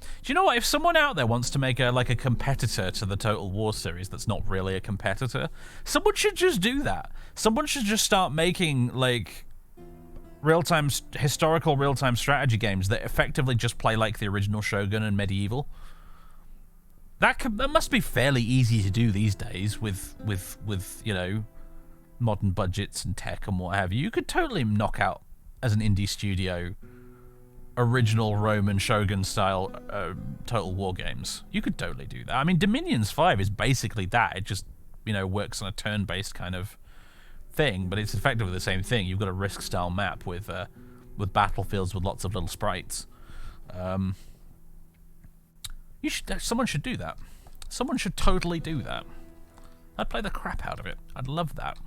Do you know what? If someone out there wants to make a competitor to the Total War series that's not really a competitor, someone should just do that. Someone should just start making like historical real-time strategy games that effectively just play like the original Shogun and Medieval. That must be fairly easy to do these days with you know, modern budgets and tech and what have you. You could totally knock out as an indie studio original Roman Shogun style Total War games. You could totally do that. I mean, Dominions 5 is basically that. It just, you know, works on a turn-based kind of thing, but it's effectively the same thing. You've got a Risk style map with battlefields with lots of little sprites. Someone should do that. Someone should totally do that. I'd play the crap out of it. I'd love that.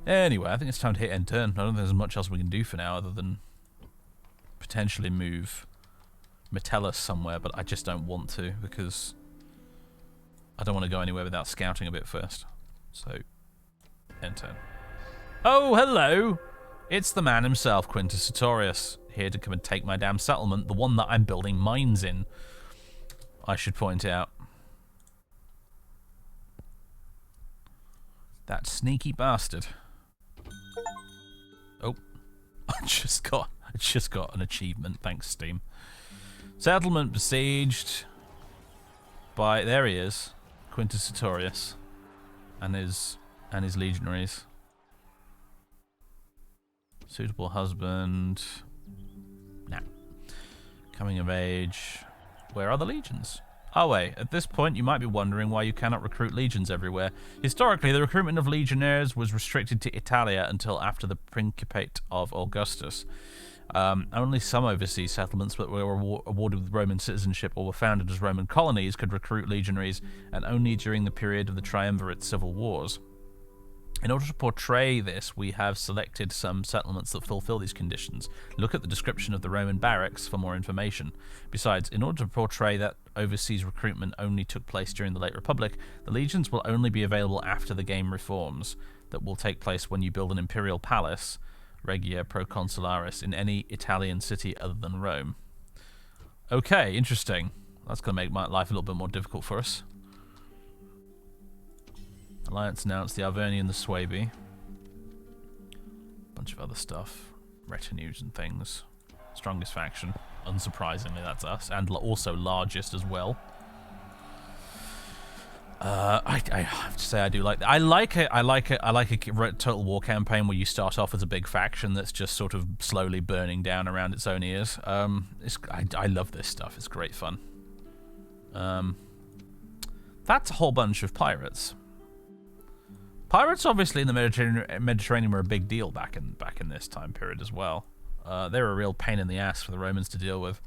Anyway, I think it's time to hit end turn. I don't think there's much else we can do for now other than potentially move Metellus somewhere, but I just don't want to because I don't want to go anywhere without scouting a bit first. So, end turn. Oh, hello! It's the man himself, Quintus Sertorius, here to come and take my damn settlement, the one that I'm building mines in, I should point out. That sneaky bastard. Oh, I just got an achievement, thanks Steam. Settlement besieged by, there he is, Quintus Sertorius and his legionaries. Suitable husband. Nah. Coming of age. Where are the legions? Oh wait, at this point you might be wondering why you cannot recruit legions everywhere. Historically, the recruitment of legionnaires was restricted to Italia until after the Principate of Augustus. Only some overseas settlements that were awarded with Roman citizenship or were founded as Roman colonies could recruit legionaries, and only during the period of the triumvirate civil wars. In order to portray this, we have selected some settlements that fulfill these conditions. Look at the description of the Roman barracks for more information. Besides, in order to portray that overseas recruitment only took place during the late Republic, the legions will only be available after the game reforms that will take place when you build an imperial palace, Regia Proconsularis, in any Italian city other than Rome. Okay, interesting. That's going to make my life a little bit more difficult for us. Alliance announced the Arverni and the Swabi. Bunch of other stuff. Retinues and things. Strongest faction. Unsurprisingly, that's us. And also largest as well. I have to say I do like that. I like a Total War campaign where you start off as a big faction that's just sort of slowly burning down around its own ears. I love this stuff. It's great fun. That's a whole bunch of pirates. Pirates, obviously, in the Mediterranean were a big deal back in this time period as well. They were a real pain in the ass for the Romans to deal with.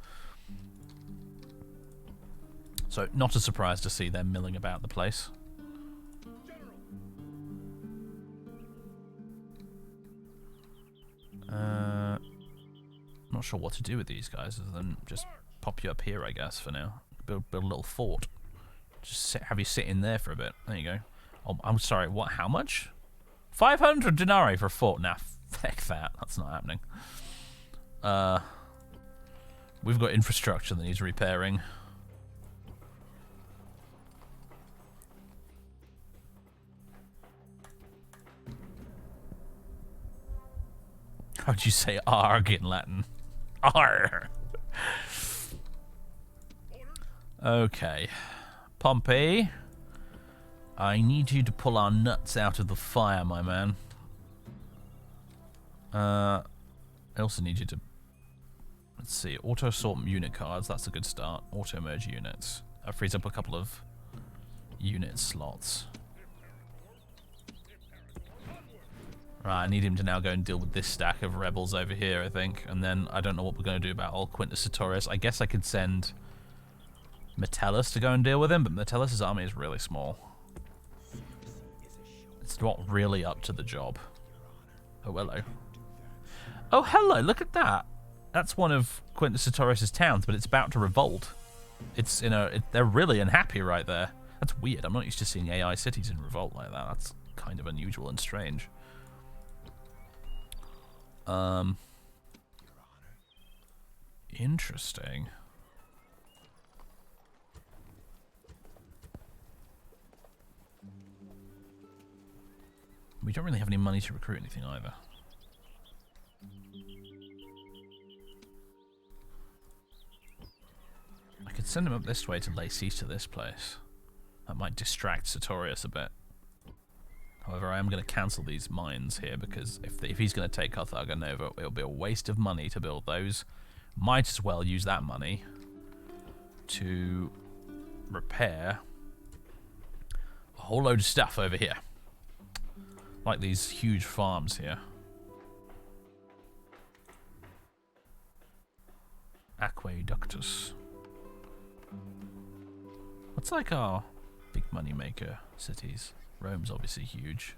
So, not a surprise to see them milling about the place. Not sure what to do with these guys other than just pop you up here, I guess, for now. Build a little fort. Just have you sit in there for a bit. There you go. Oh, I'm sorry, what, how much? 500 denarii for a fort? Nah, heck that. That's not happening. We've got infrastructure that needs repairing. How'd you say arg in Latin? Arr! Okay. Pompey. I need you to pull our nuts out of the fire, my man. I also need you to... Let's see. Auto-sort unit cards. That's a good start. Auto-merge units. That frees up a couple of unit slots. Right, I need him to now go and deal with this stack of rebels over here, I think. And then I don't know what we're going to do about old Quintus Sertorius. I guess I could send Metellus to go and deal with him, but Metellus' army is really small. It's not really up to the job. Oh, hello. Oh, hello, look at that. That's one of Quintus Sertorius' towns, but it's about to revolt. It's, you know, they're really unhappy right there. That's weird. I'm not used to seeing AI cities in revolt like that. That's kind of unusual and strange. Interesting. We don't really have any money to recruit anything either. I could send him up this way to lay siege to this place. That might distract Sertorius a bit. However, I am going to cancel these mines here because if he's going to take Carthago Nova, it'll be a waste of money to build those. Might as well use that money to repair a whole load of stuff over here. Like these huge farms here. Aqueductus. What's like our big money maker cities? Rome's obviously huge.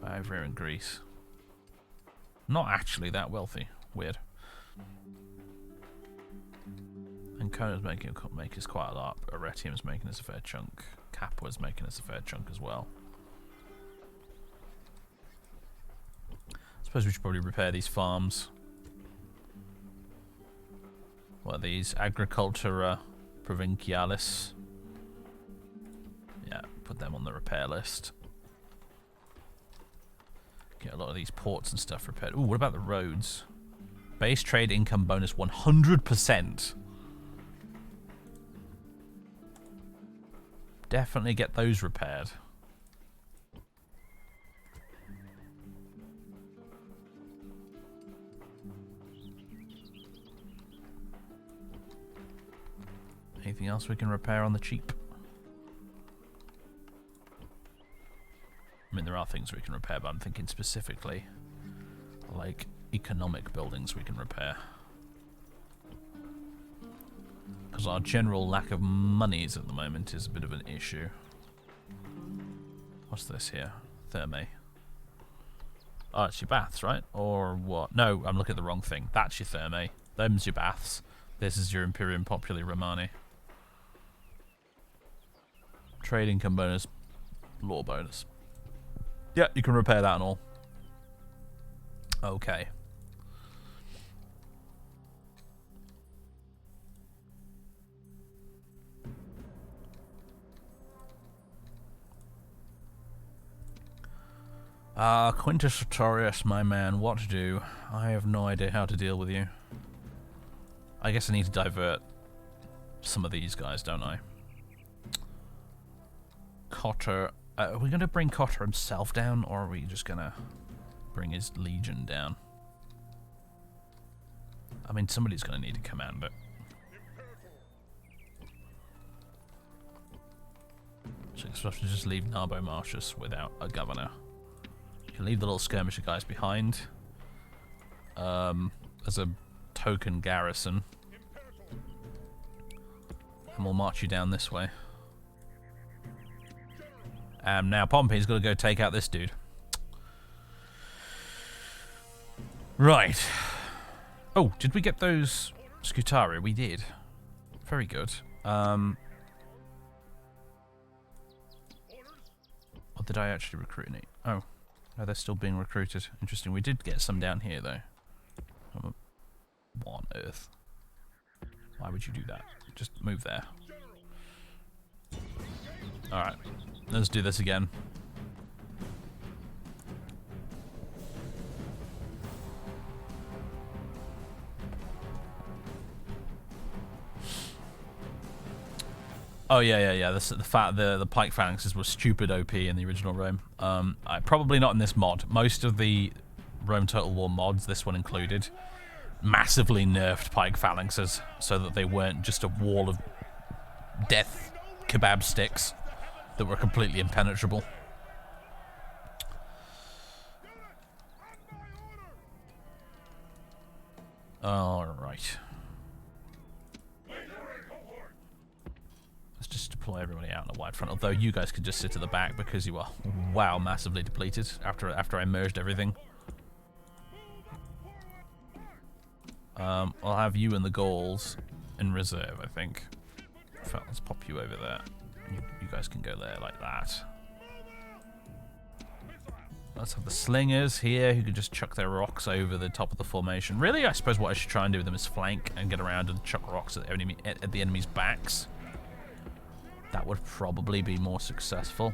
Over here in Greece. Not actually that wealthy. Weird. Ancona's making us quite a lot. Arretium's making us a fair chunk. Capua's making us a fair chunk as well. I suppose we should probably repair these farms. What are these? Agricultura Provincialis. Yeah, put them on the repair list. Get a lot of these ports and stuff repaired. Ooh, what about the roads? Base trade income bonus 100%. Definitely get those repaired. Anything else we can repair on the cheap? I mean, there are things we can repair, but I'm thinking specifically like economic buildings we can repair. Because our general lack of monies at the moment is a bit of an issue. What's this here? Thermae. Oh, it's your baths, right? Or what? No, I'm looking at the wrong thing. That's your Thermae. Them's your baths. This is your Imperium Populi Romani. Trade income bonus. Law bonus. Yeah, you can repair that and all. Okay. Quintus Sertorius, my man, what to do? I have no idea how to deal with you. I guess I need to divert some of these guys, don't I? Cotter. Are we going to bring Cotter himself down, or are we just going to bring his legion down? I mean, somebody's going to need to command it. So I have to just leave Narbo Martius without a governor. You can leave the little skirmisher guys behind as a token garrison. And we'll march you down this way. Now Pompey's got to go take out this dude. Right. Oh, did we get those Scutari? We did. Very good. Or did I actually recruit any? Oh. No, they're still being recruited. Interesting. We did get some down here, though. What on earth? Why would you do that? Just move there. Alright. Let's do this again. Oh yeah. The pike phalanxes were stupid OP in the original Rome. Probably not in this mod. Most of the Rome Total War mods, this one included, massively nerfed pike phalanxes so that they weren't just a wall of death kebab sticks that were completely impenetrable. Alright. Let's just deploy everybody out in a wide front, although you guys could just sit at the back because you are, wow, massively depleted after I merged everything. I'll have you and the Gauls in reserve, I think. In fact, let's pop you over there. You guys can go there like that. Let's have the slingers here who can just chuck their rocks over the top of the formation. Really, I suppose what I should try and do with them is flank and get around and chuck rocks at the enemy's backs. That would probably be more successful.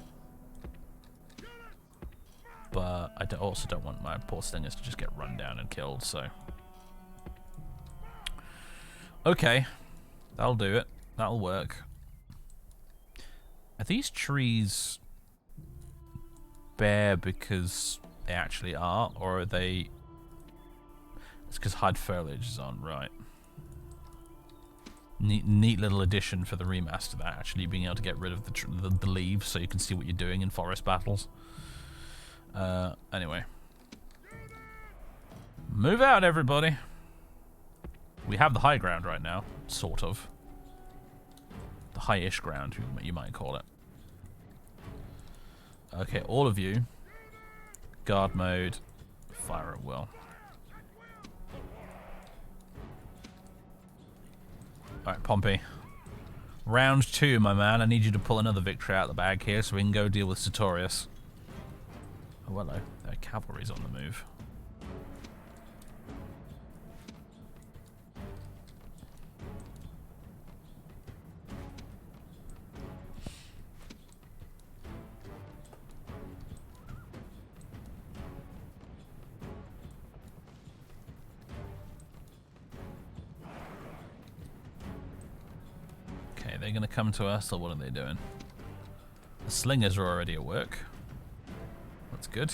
But I also don't want my poor slingers to just get run down and killed, so... Okay. That'll do it. That'll work. Are these trees bare because they actually are, or are they... It's because hard foliage is on, right. Neat little addition for the remaster, that actually being able to get rid of the leaves so you can see what you're doing in forest battles. Anyway. Move out, everybody. We have the high ground right now, sort of. The high-ish ground, you might call it. Okay, all of you. Guard mode. Fire at will. Alright, Pompey. Round 2, my man. I need you to pull another victory out of the bag here so we can go deal with Sertorius. Oh, hello. Their cavalry's on the move. They're going to come to us, or what are they doing? The slingers are already at work. That's good.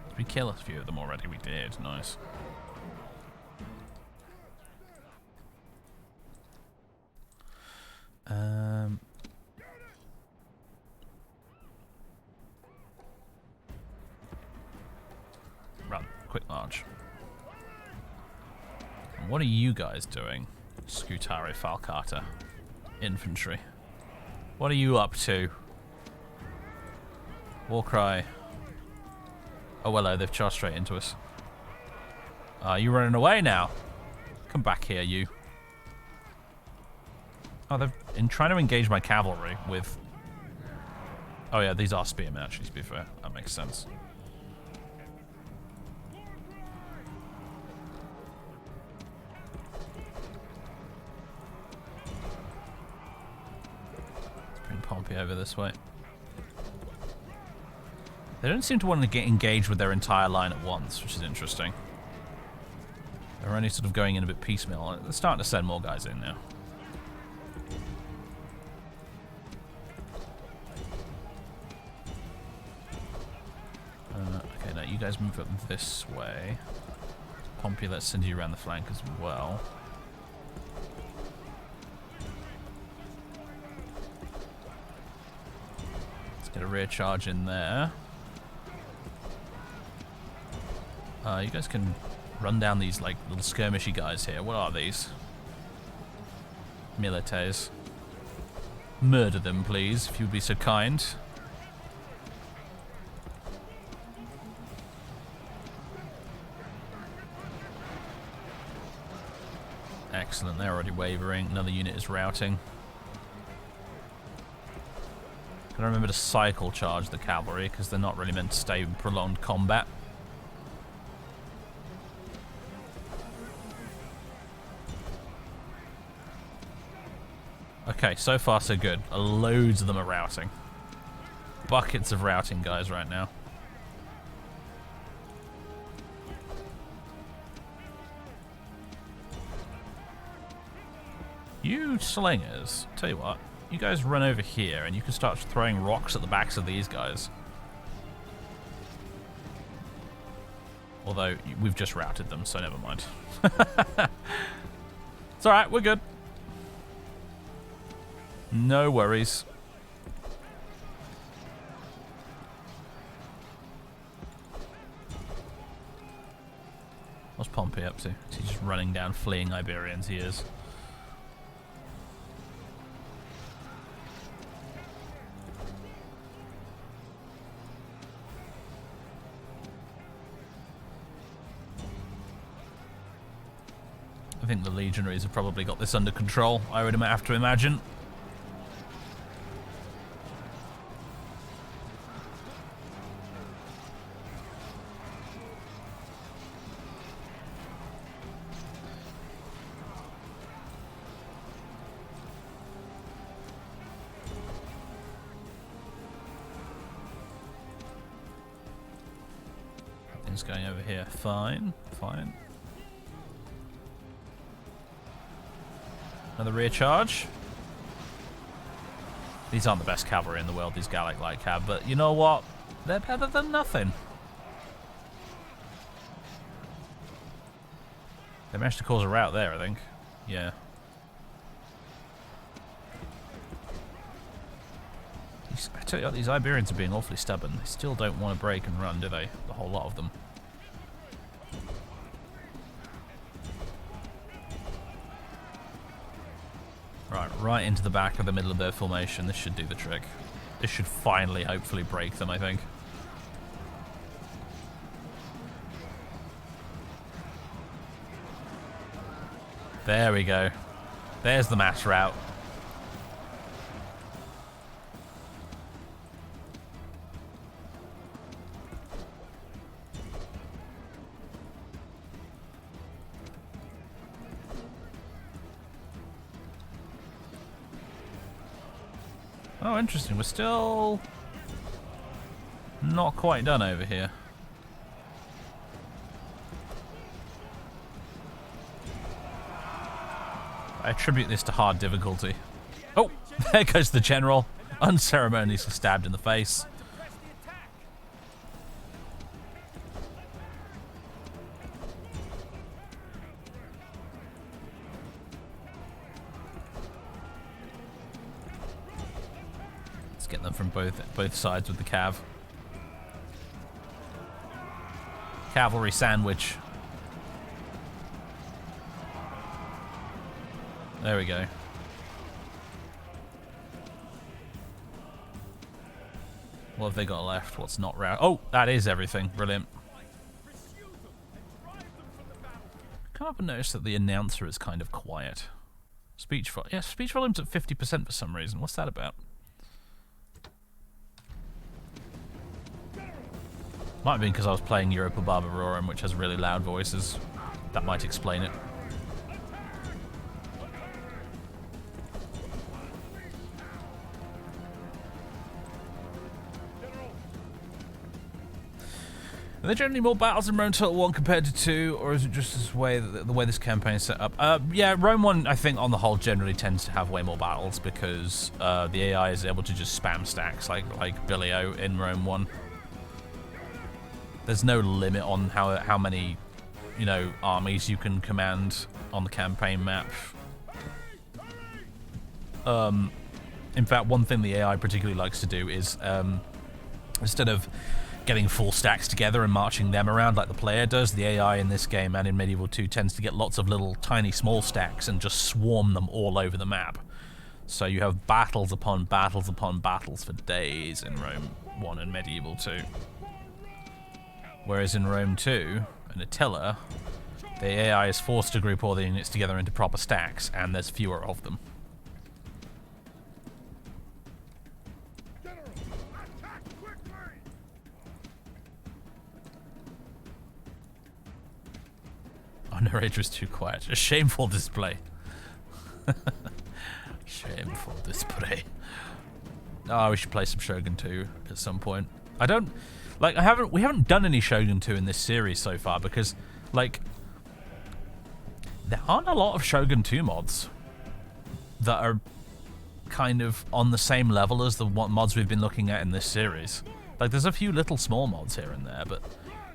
Did we kill a few of them already? We did. Nice. Run. Quick march. What are you guys doing? Scutari Falcata. Infantry. What are you up to? Warcry. Oh, hello, they've charged straight into us. Are you running away now? Come back here, you. Oh, they're trying to engage my cavalry with... Oh yeah, these are spearmen, actually, to be fair. That makes sense. Pompey over this way. They don't seem to want to get engaged with their entire line at once, which is interesting. They're only sort of going in a bit piecemeal. They're starting to send more guys in now. Okay, now you guys move up this way. Pompey, let's send you around the flank as well. Get a rear charge in there. You guys can run down these like little skirmishy guys here. What are these? Milites. Murder them, please, if you'd be so kind. Excellent, they're already wavering. Another unit is routing. Gotta remember to cycle charge the cavalry because they're not really meant to stay in prolonged combat. Okay, so far so good. Loads of them are routing. Buckets of routing guys right now. You slingers, tell you what. You guys run over here and you can start throwing rocks at the backs of these guys. Although, we've just routed them, so never mind. It's alright, we're good. No worries. What's Pompey up to? He's just running down fleeing Iberians, he is. I think the legionaries have probably got this under control, I would have to imagine. Who's going over here? Fine, fine. Another rear charge. These aren't the best cavalry in the world, these Gallic light cav, but you know what? They're better than nothing. They managed to cause a rout there, I think. Yeah. I tell you what, these Iberians are being awfully stubborn. They still don't want to break and run, do they? The whole lot of them. Right into the back of the middle of their formation. This should do the trick. This should finally, hopefully, break them, I think. There we go. There's the mass rout. Oh, interesting. We're still not quite done over here. I attribute this to hard difficulty. Oh, there goes the general, unceremoniously stabbed in the face. Let's get them from both sides with the cav. Cavalry sandwich. There we go. What have they got left? What's not route? Oh, that is everything. Brilliant. Can't help but notice that the announcer is kind of quiet. Speech volume's at 50% for some reason. What's that about? Might have been because I was playing Europa Barbarorum, which has really loud voices. That might explain it. Are there generally more battles in Rome Total 1 compared to 2, or is it just the way this campaign is set up? Yeah, Rome 1, I think, on the whole, generally tends to have way more battles because the AI is able to just spam stacks like Billy-O in Rome 1. There's no limit on how many, you know, armies you can command on the campaign map. In fact, one thing the AI particularly likes to do is instead of getting full stacks together and marching them around like the player does, the AI in this game and in Medieval 2 tends to get lots of little tiny small stacks and just swarm them all over the map. So you have battles upon battles upon battles for days in Rome 1 and Medieval 2. Whereas in Rome 2 and Attila, the AI is forced to group all the units together into proper stacks, and there's fewer of them. Our narrator is too quiet. A shameful display. Shameful display. Oh, we should play some Shogun 2 at some point. We haven't done any Shogun 2 in this series so far because, like, there aren't a lot of Shogun 2 mods that are kind of on the same level as the mods we've been looking at in this series. Like, there's a few little small mods here and there, but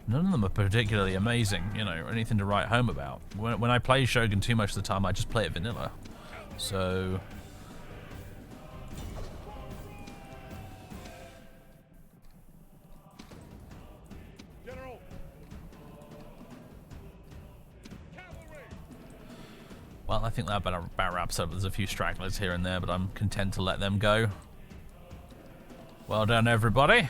none of them are particularly amazing, you know, or anything to write home about. When I play Shogun 2 most of the time, I just play it vanilla. So well, I think that about wraps up. There's a few stragglers here and there, but I'm content to let them go. Well done, everybody.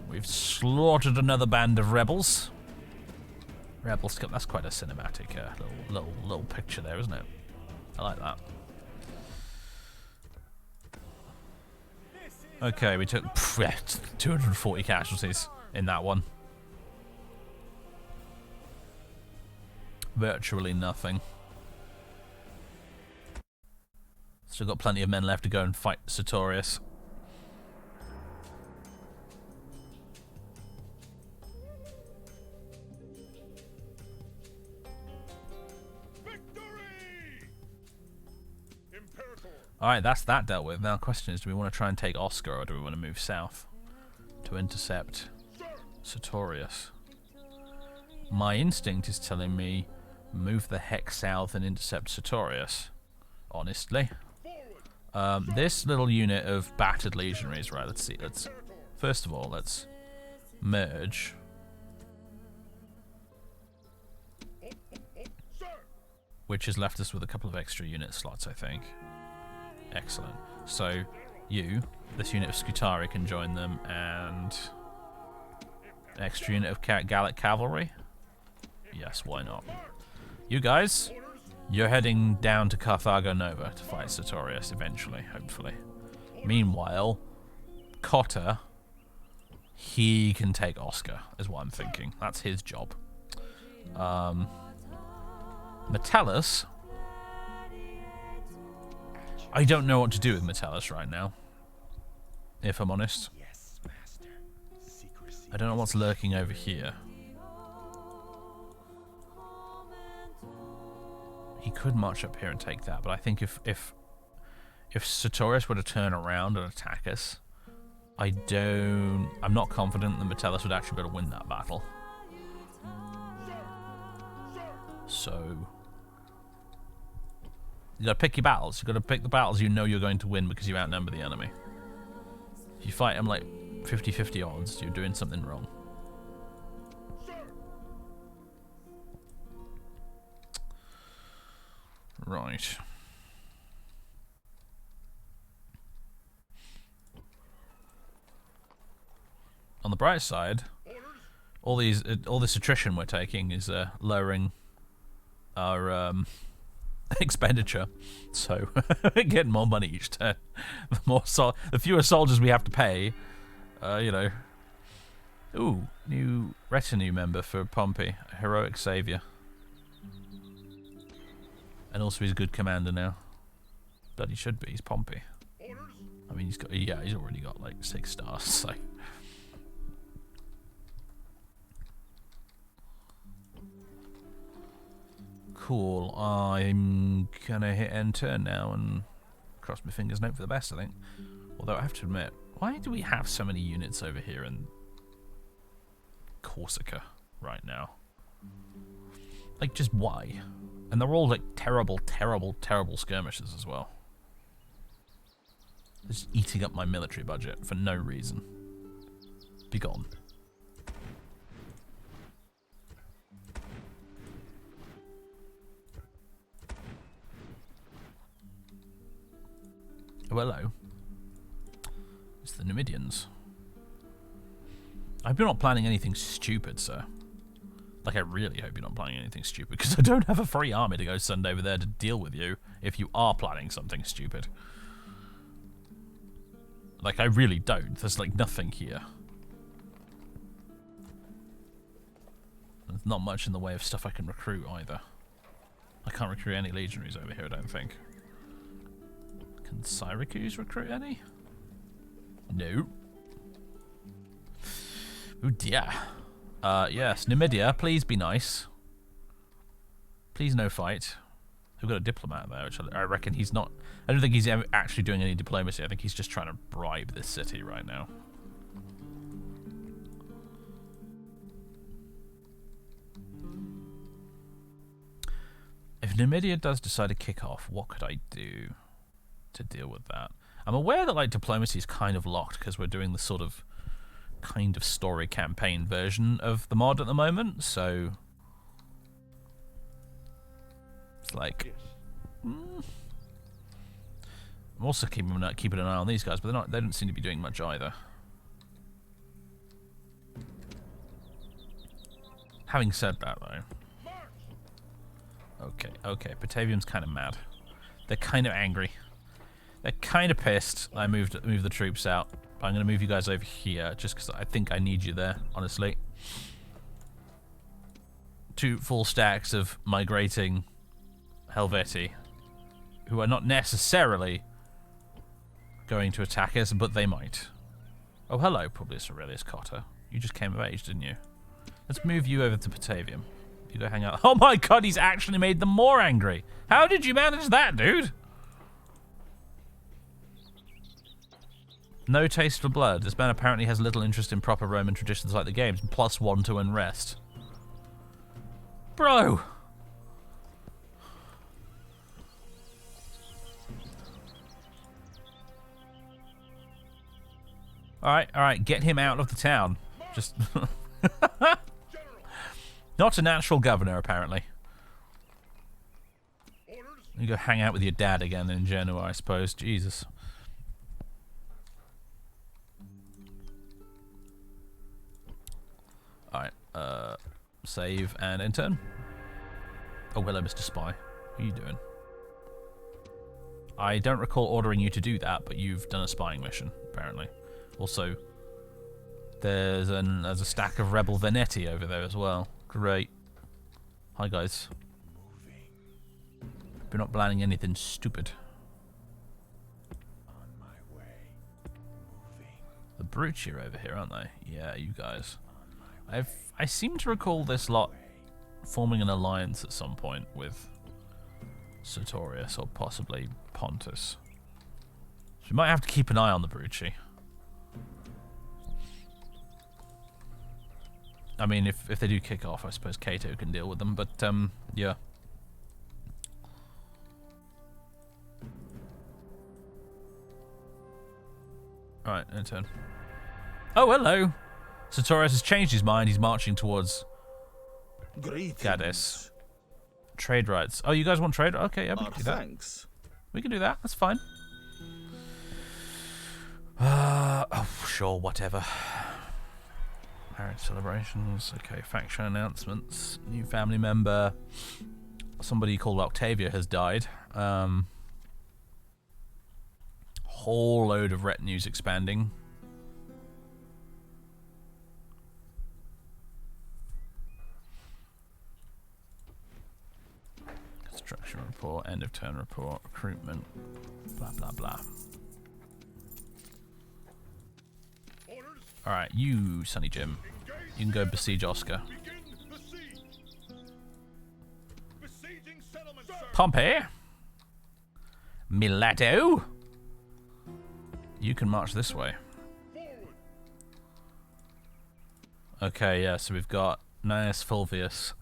We've slaughtered another band of rebels. Rebels, that's quite a cinematic little picture there, isn't it? I like that. Okay, we took 240 casualties in that one. Virtually nothing. Still got plenty of men left to go and fight Sertorius. Alright, that's that dealt with. Now the question is, do we want to try and take Oscar, or do we want to move south to intercept Sertorius? My instinct is telling me move the heck south and intercept Sertorius, honestly. This little unit of battered legionaries, right, let's see, first of all, let's merge. Which has left us with a couple of extra unit slots, I think. Excellent. So, this unit of Scutari can join them, and an extra unit of Gallic cavalry? Yes, why not? You guys, you're heading down to Carthago Nova to fight Sertorius eventually, hopefully. Meanwhile, Cotta, he can take Oscar, is what I'm thinking. That's his job. Metellus, I don't know what to do with Metellus right now, if I'm honest. Yes, master. Secrecy. I don't know what's lurking over here. He could march up here and take that, but I think if Sertorius were to turn around and attack us, I'm not confident that Metellus would actually be able to win that battle. So you gotta pick your battles. You gotta pick the battles you know you're going to win because you outnumber the enemy. If you fight them like 50-50 odds, you're doing something wrong. Right. On the bright side, all this attrition we're taking is lowering our expenditure, so we're getting more money each turn. The fewer soldiers we have to pay, you know. Ooh, new retinue member for Pompey, a heroic savior, and also he's a good commander now. But he should be. He's Pompey. I mean, he's already got like 6 stars, so. Cool. I'm gonna hit end turn now and cross my fingers and hope for the best, I think. Although I have to admit, why do we have so many units over here in Corsica right now? Like, just why? And they're all like terrible, terrible, terrible skirmishes as well. They're just eating up my military budget for no reason. Be gone. Oh, hello. It's the Numidians. I hope you're not planning anything stupid, sir. Like, I really hope you're not planning anything stupid, because I don't have a free army to go send over there to deal with you if you are planning something stupid. Like, I really don't. There's, like, nothing here. There's not much in the way of stuff I can recruit, either. I can't recruit any legionaries over here, I don't think. Can Syracuse recruit any? No. Oh dear. Yes, Numidia, please be nice. Please no fight. We've got a diplomat there, which I reckon he's not. I don't think he's actually doing any diplomacy. I think he's just trying to bribe this city right now. If Numidia does decide to kick off, what could I do to deal with that? I'm aware that like diplomacy is kind of locked because we're doing the sort of kind of story campaign version of the mod at the moment, so it's like I'm also keeping an eye on these guys, but they don't seem to be doing much either. Having said that though, okay, Batavium's kind of mad. They're kind of angry. They're kind of pissed I moved the troops out. But I'm going to move you guys over here just because I think I need you there, honestly. 2 full stacks of migrating Helvetii, who are not necessarily going to attack us, but they might. Oh, hello, Publius Aurelius Cotta. You just came of age, didn't you? Let's move you over to Batavium. You go hang out. Oh my god, he's actually made them more angry. How did you manage that, dude? No taste for blood. This man apparently has little interest in proper Roman traditions like the games. +1 to unrest. Bro! Alright, get him out of the town. Just... Not a natural governor, apparently. You go hang out with your dad again in Genoa, I suppose. Jesus. Alright, save and intern. Oh, hello, Mr. Spy. What are you doing? I don't recall ordering you to do that, but you've done a spying mission, apparently. Also, there's a stack of rebel Venetti over there as well. Great. Hi, guys. We're not planning anything stupid. On my way. Moving. The Bruci are over here, aren't they? Yeah, you guys. I seem to recall this lot forming an alliance at some point with Sertorius or possibly Pontus. So we might have to keep an eye on the Bruci. I mean, if they do kick off, I suppose Cato can deal with them, but yeah. Alright, intern. Oh, hello! Sertorius has changed his mind. He's marching towards Gaddis. Trade rights. Oh, you guys want trade? Okay, yeah, we can do that. Thanks. We can do that. That's fine. Oh, sure, whatever. Marriage celebrations. Okay, faction announcements. New family member. Somebody called Octavia has died. Whole load of retinues expanding. Construction report, end of turn report, recruitment, blah blah blah. Alright, you, Sonny Jim. You can go besiege Oscar. Pompey! Milato! You can march this way. Okay, yeah, so we've got Gnaeus Fulvius.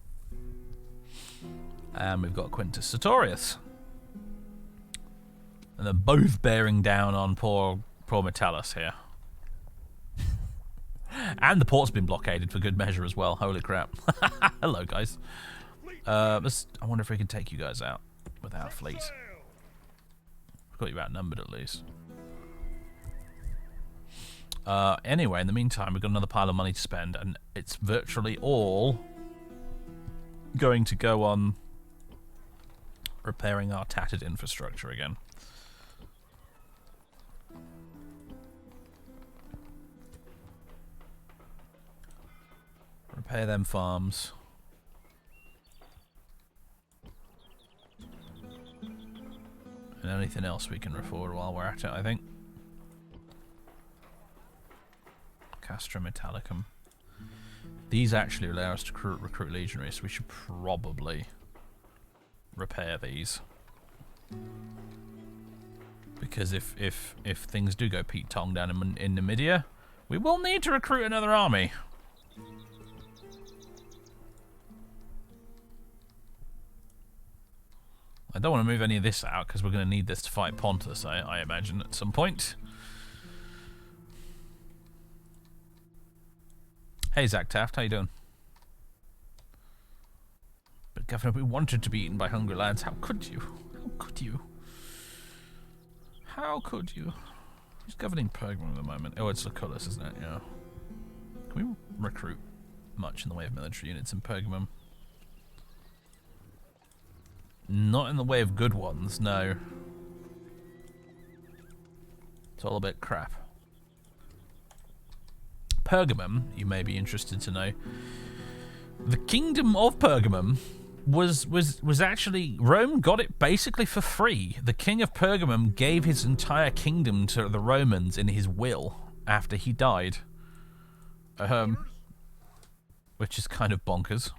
And we've got Quintus Sertorius. And they're both bearing down on poor Metellus here. And the port's been blockaded for good measure as well. Holy crap. Hello, guys. I wonder if we can take you guys out without a fleet. We've got you outnumbered at least. Anyway, in the meantime, we've got another pile of money to spend, and it's virtually all going to go on repairing our tattered infrastructure again. Repair them farms. And anything else we can afford while we're at it, I think. Castra Metallicum. These actually allow us to recruit legionaries, so we should probably repair these. Because if things do go Pete Tong down in Numidia, we will need to recruit another army. I don't want to move any of this out because we're going to need this to fight Pontus, I imagine, at some point. Hey, Zach Taft, how you doing? But Governor, we wanted to be eaten by hungry lads. How could you? How could you? How could you? Who's governing Pergamum at the moment? Oh, it's Lucullus, isn't it? Yeah. Can we recruit much in the way of military units in Pergamum? Not in the way of good ones, no. It's all a bit crap. Pergamum, you may be interested to know, the kingdom of Pergamum was actually, Rome got it basically for free. The king of Pergamum gave his entire kingdom to the Romans in his will after he died. Which is kind of bonkers.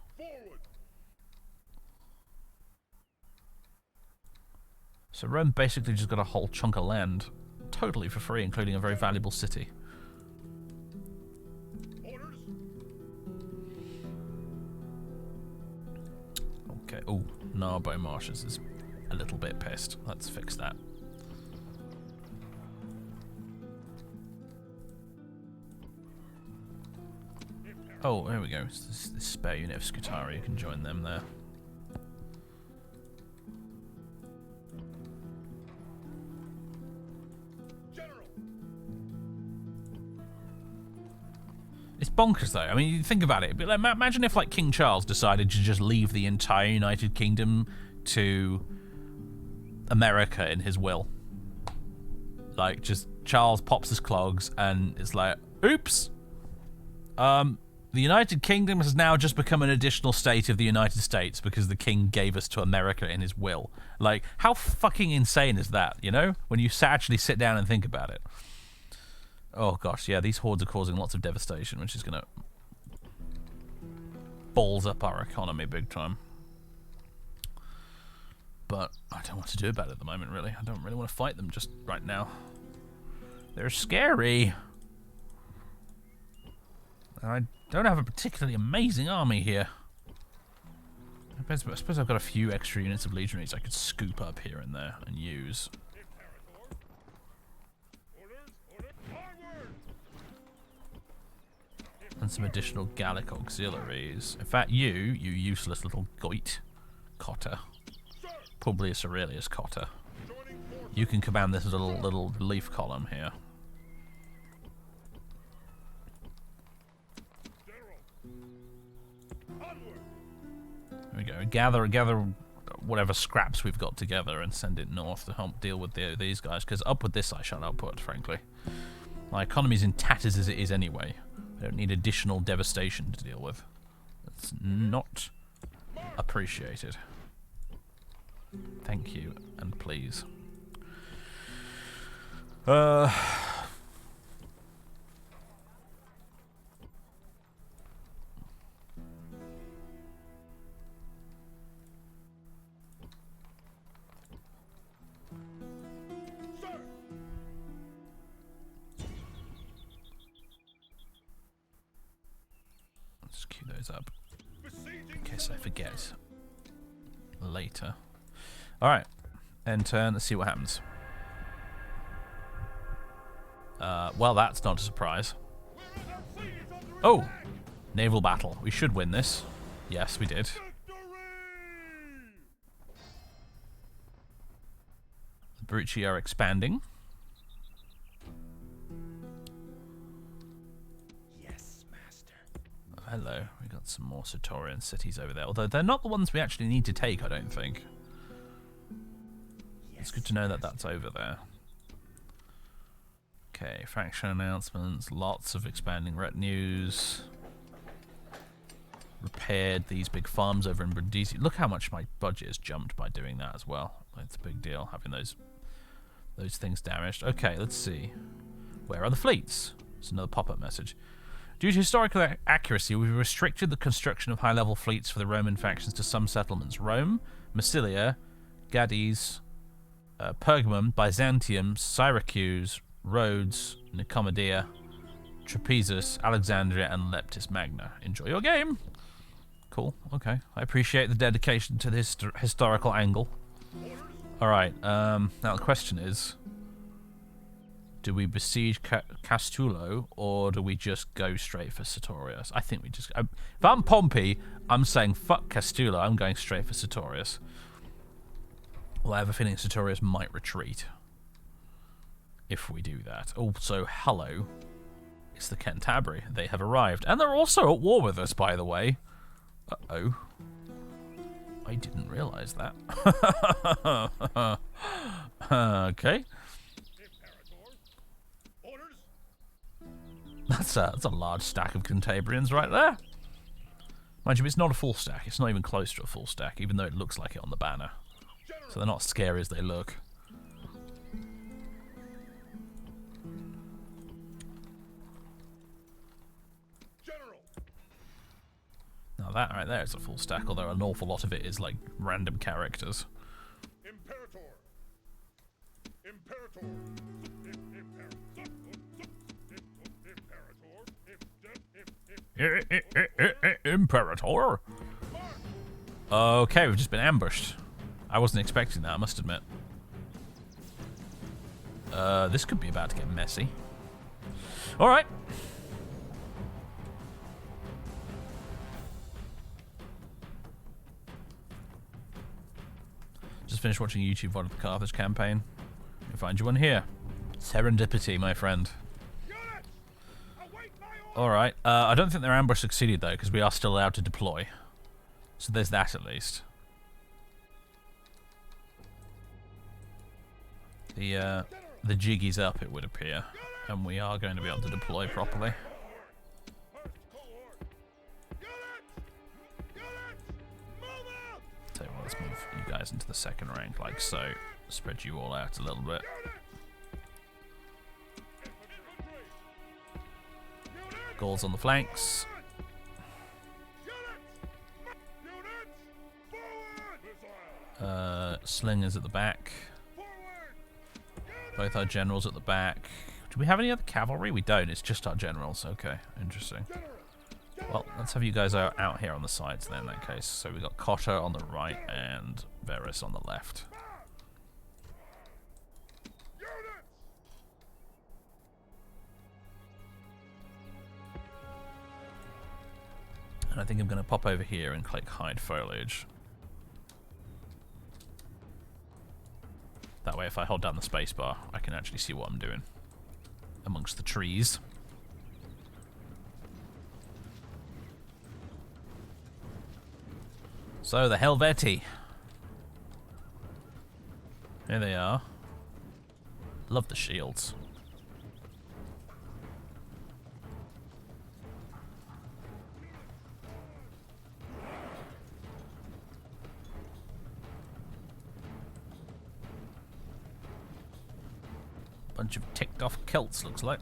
So Rome basically just got a whole chunk of land totally for free, including a very valuable city. Orders. Okay. Oh, Narbo Marshes is a little bit pissed. Let's fix that. Oh, there we go. It's this spare unit of Scutari. You can join them there. General. It's bonkers, though. I mean, you think about it. But like, imagine if, like, King Charles decided to just leave the entire United Kingdom to America in his will. Like, just Charles pops his clogs, and it's like, oops. The United Kingdom has now just become an additional state of the United States because the king gave us to America in his will. Like, how fucking insane is that, you know? When you actually sit down and think about it. Oh, gosh, yeah, these hordes are causing lots of devastation, which is going to balls up our economy big time. But I don't know what to do about it at the moment, really. I don't really want to fight them just right now. They're scary. I don't have a particularly amazing army here. I suppose I've got a few extra units of legionaries I could scoop up here and there and use. And some additional Gallic auxiliaries. In fact, you useless little goit, Cotter, Publius Aurelius Cotter, you can command this little relief column here. There we go. Gather whatever scraps we've got together and send it north to help deal with these guys. Because up with this I shall output, frankly. My economy's in tatters as it is anyway. I don't need additional devastation to deal with. That's not appreciated. Thank you and please. Let's queue those up in case I forget later. Alright, end turn, let's see what happens. Well, that's not a surprise. Oh! Naval battle. We should win this. Yes, we did. The Brucci are expanding. Yes, master. Oh, hello. We got some more Sertorian cities over there. Although they're not the ones we actually need to take, I don't think. It's good to know that that's over there. Okay, faction announcements, lots of expanding retinues. Repaired these big farms over in Brindisi. Look how much my budget has jumped by doing that as well. It's a big deal, having those things damaged. Okay, let's see. Where are the fleets? It's another pop-up message. Due to historical accuracy, we've restricted the construction of high-level fleets for the Roman factions to some settlements. Rome, Massilia, Gades, Pergamum, Byzantium, Syracuse, Rhodes, Nicomedia, Trapezus, Alexandria, and Leptis Magna. Enjoy your game. Cool. Okay. I appreciate the dedication to this historical angle. Alright. Now the question is, do we besiege Castulo, or do we just go straight for Sertorius? I think we just... if I'm Pompey, I'm saying fuck Castulo. I'm going straight for Sertorius. Well, I have a feeling Sertorius might retreat if we do that. Also, hello. It's the Cantabri. They have arrived. And they're also at war with us, by the way. Uh-oh. I didn't realise that. Okay. That's a large stack of Cantabrians right there. Mind you, it's not a full stack. It's not even close to a full stack, even though it looks like it on the banner. So they're not scary as they look. Now that right there is a full stack, although an awful lot of it is like random characters. Imperator. Imperator. Imperator. Okay, we've just been ambushed. I wasn't expecting that, I must admit. This could be about to get messy. Alright. Just finished watching a YouTube VOD of the Carthage campaign. You'll find you one here. Serendipity, my friend. Alright, I don't think their ambush succeeded though, because we are still allowed to deploy. So there's that at least. The jig is up, it would appear, and we are going to be able to deploy properly. Tell you what, let's move you guys into the second rank, like so. Spread you all out a little bit. Gauls on the flanks. Slingers at the back. Both our generals at the back. Do we have any other cavalry? We don't. It's just our generals. Okay, interesting. Well, let's have you guys out here on the sides then in that case. So we've got Cato on the right and Verus on the left. And I think I'm going to pop over here and click hide foliage. That way if I hold down the spacebar, I can actually see what I'm doing amongst the trees. So, the Helvetii. Here they are. Love the shields. Bunch of ticked off Celts, looks like.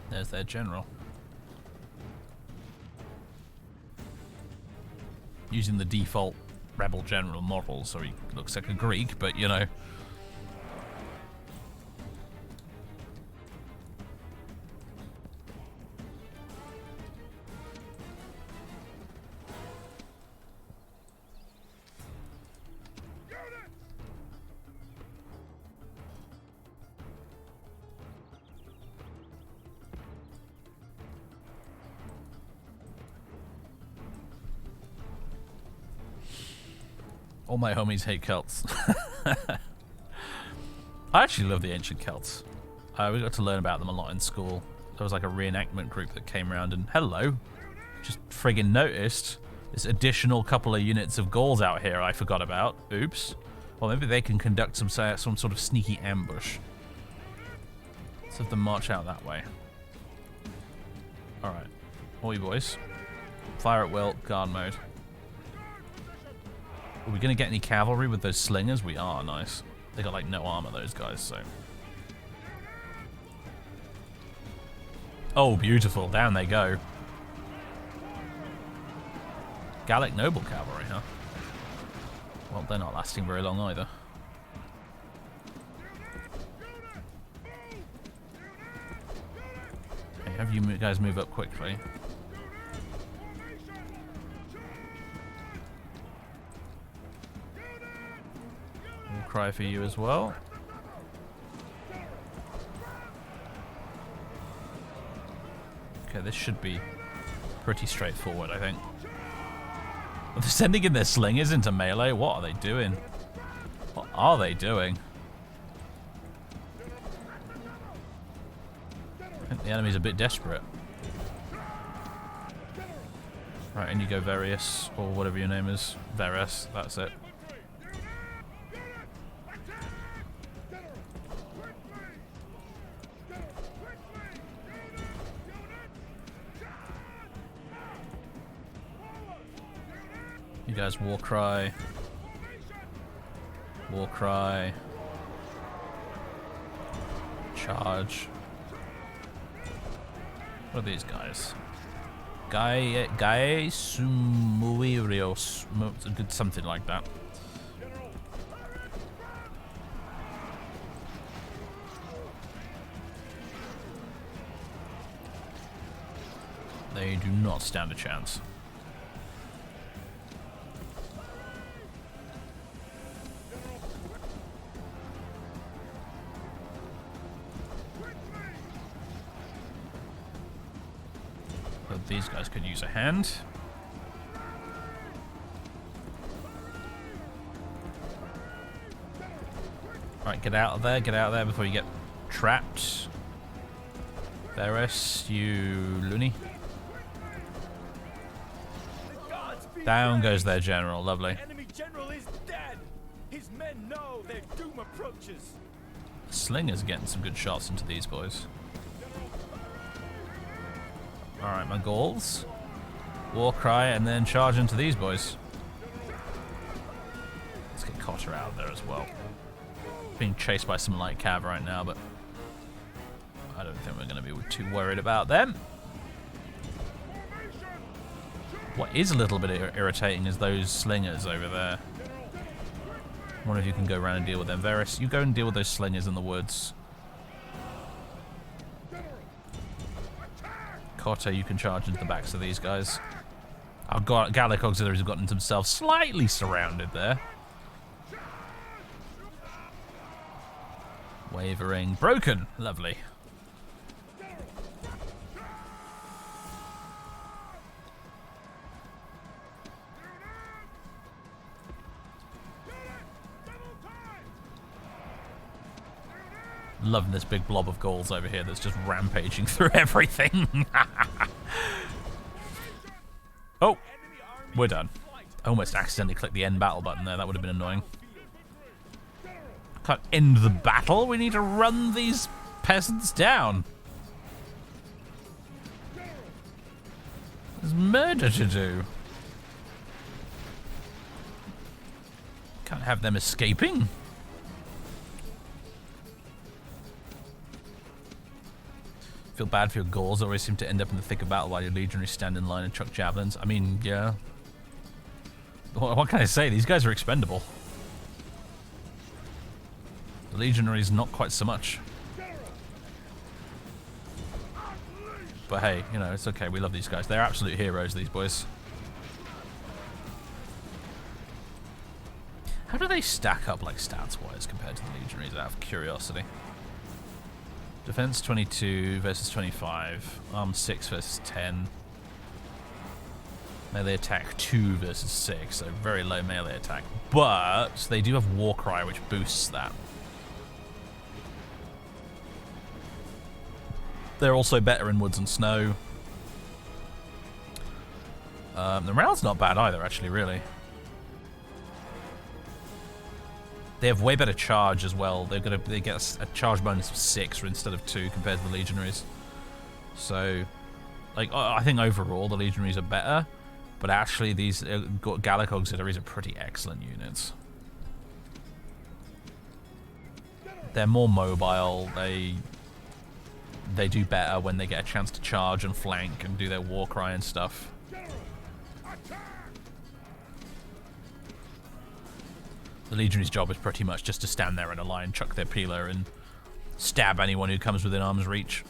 There's their general. Using the default rebel general model, so he looks like a Greek, but you know. All my homies hate Celts. I actually love the ancient Celts. We got to learn about them a lot in school. There was like a reenactment group that came around and hello, just friggin' noticed this additional couple of units of Gauls out here I forgot about. Oops. Well, maybe they can conduct some sort of sneaky ambush. Let's have them march out that way. Alright. All you boys. Fire at will, guard mode. Are we going to get any cavalry with those slingers? We are, nice. They got like no armor, those guys, so. Oh, beautiful. Down they go. Gallic noble cavalry, huh? Well, they're not lasting very long either. Okay, have you guys move up quickly. Cry for you as well. Okay, this should be pretty straightforward, I think. But they're sending in their slingers into melee? What are they doing? What are they doing? I think the enemy's a bit desperate. Right, and you go Verus, or whatever your name is. Verus, that's it. You guys war cry. War cry. Charge. What are these guys? Guy Sumuirios. Something like that. They do not stand a chance. But these guys could use a hand. Alright, get out of there before you get trapped. Varus, you loony. Down goes their general, lovely. Enemy general is dead. His men know their doom approaches. Slingers getting some good shots into these boys. Alright, my Gauls. War cry and then charge into these boys. Let's get Cotter out of there as well. Being chased by some light cav right now, but I don't think we're going to be too worried about them. What is a little bit irritating is those slingers over there. One of you can go around and deal with them. Varus, you go and deal with those slingers in the woods. Cato, you can charge into the backs of these guys. Our Gallic auxiliaries have gotten themselves slightly surrounded there. Wavering. Broken. Lovely. Loving this big blob of Gauls over here that's just rampaging through everything. Oh, we're done. I almost accidentally clicked the end battle button there. That would have been annoying. Can't end the battle. We need to run these peasants down. There's murder to do. Can't have them escaping. Feel bad for your Gauls. Always seem to end up in the thick of battle while your legionaries stand in line and chuck javelins. I mean, yeah. What can I say? These guys are expendable. The legionaries, not quite so much. But hey, you know, it's okay. We love these guys. They're absolute heroes, these boys. How do they stack up, like, stats-wise compared to the legionaries, out of curiosity? Defense 22 versus 25. Arm 6 versus 10. Melee attack 2 versus 6. So very low melee attack. But they do have War Cry, which boosts that. They're also better in woods and snow. The morale's not bad either, actually, really. They have way better charge as well. They get a charge bonus of 6 instead of 2 compared to the legionaries. So, like, I think overall the legionaries are better, but actually these Gallic auxiliaries are pretty excellent units. They're more mobile. They do better when they get a chance to charge and flank and do their war cry and stuff. The legionary's job is pretty much just to stand there in a line, chuck their peeler, and stab anyone who comes within arm's reach.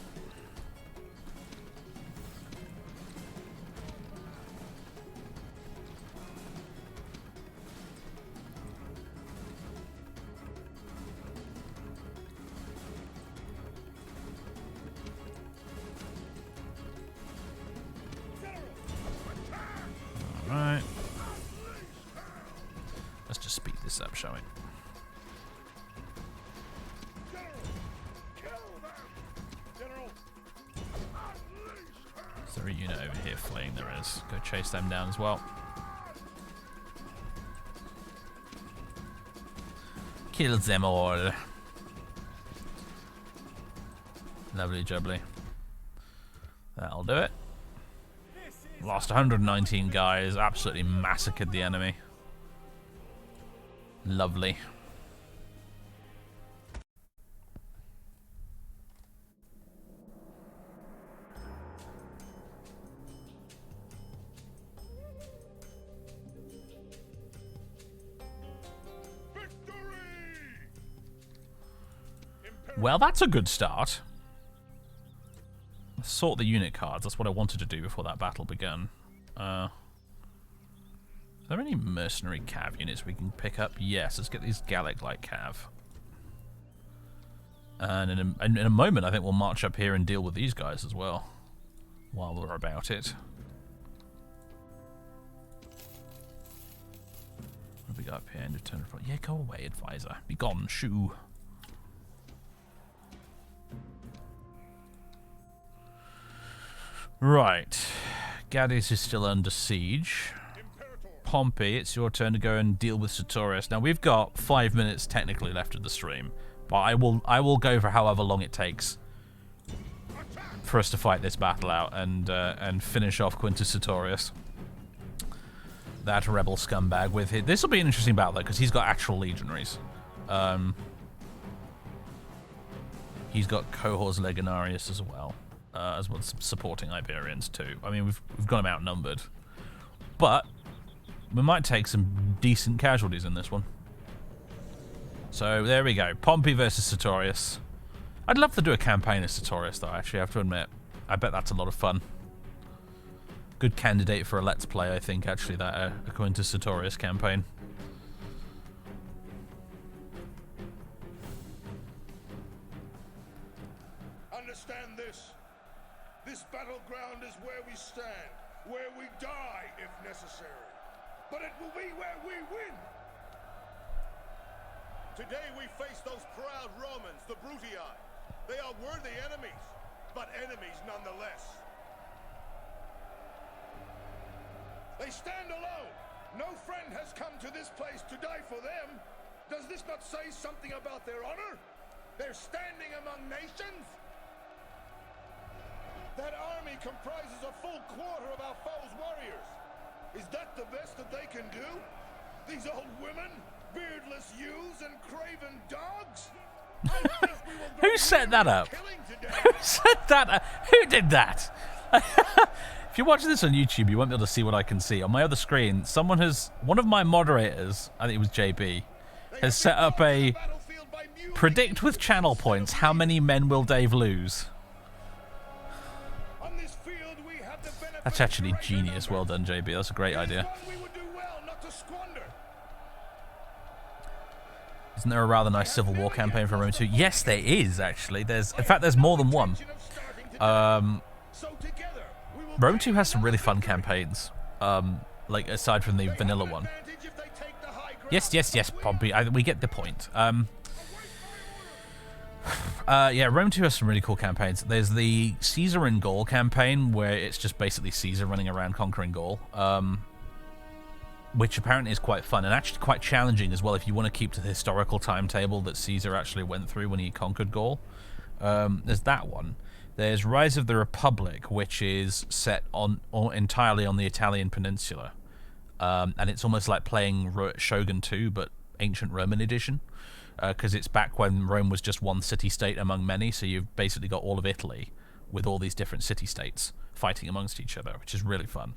Alright. Let's just speed this up, shall we? Is there a unit over here fleeing? There is. Go chase them down as well. Kill them all. Lovely jubbly. That'll do it. Lost 119 guys. Absolutely massacred the enemy. Lovely. Well, that's a good start. sort the unit cards. That's what I wanted to do before that battle began. Are there any mercenary cav units we can pick up? Yes, let's get these Gallic-like cav. And in a moment, I think we'll march up here and deal with these guys as well, while we're about it. What have we got up here? End of turn. Yeah, go away, advisor. Be gone, shoo. Right. Gades is still under siege. Pompey, it's your turn to go and deal with Sertorius. Now, we've got 5 minutes technically left of the stream, but I will go for however long it takes for us to fight this battle out and finish off Quintus Sertorius, that rebel scumbag. With it, this will be an interesting battle though, because he's got actual legionaries. He's got cohors legionarius as well as supporting Iberians too. I mean, we've got him outnumbered, but we might take some decent casualties in this one. So there we go. Pompey versus Sertorius. I'd love to do a campaign of Sertorius though, actually, I have to admit. I bet that's a lot of fun. Good candidate for a Let's Play, I think, actually, that a Quintus Sertorius campaign. Understand this. This battleground is where we stand, where we die if necessary. But it will be where we win. Today we face those proud Romans, the Brutii. They are worthy enemies, but enemies nonetheless. They stand alone. No friend has come to this place to die for them. Does this not say something about their honor? They're standing among nations. That army comprises a full quarter of our foe's warriors. Is that the best that they can do? These old women, beardless youths, and craven dogs? Who set that up? Who set that up? Who did that? If you're watching this on YouTube, you won't be able to see what I can see. On my other screen, one of my moderators, I think it was JB, has set up a predict with channel points how many men will Dave lose. That's actually genius. Well done, JB. That's a great idea. Isn't there a rather nice Civil War campaign for Rome 2? Yes, there is, actually. In fact, there's more than one. Rome 2 has some really fun campaigns, like aside from the vanilla one. Yes, Pompey. We get the point. Yeah, Rome 2 has some really cool campaigns. There's the Caesar in Gaul campaign, where it's just basically Caesar running around conquering Gaul, which apparently is quite fun and actually quite challenging as well if you want to keep to the historical timetable that Caesar actually went through when he conquered Gaul. There's that one. There's Rise of the Republic, which is set entirely on the Italian peninsula, and it's almost like playing Shogun 2, but ancient Roman edition. Because it's back when Rome was just one city-state among many, so you've basically got all of Italy with all these different city-states fighting amongst each other, which is really fun.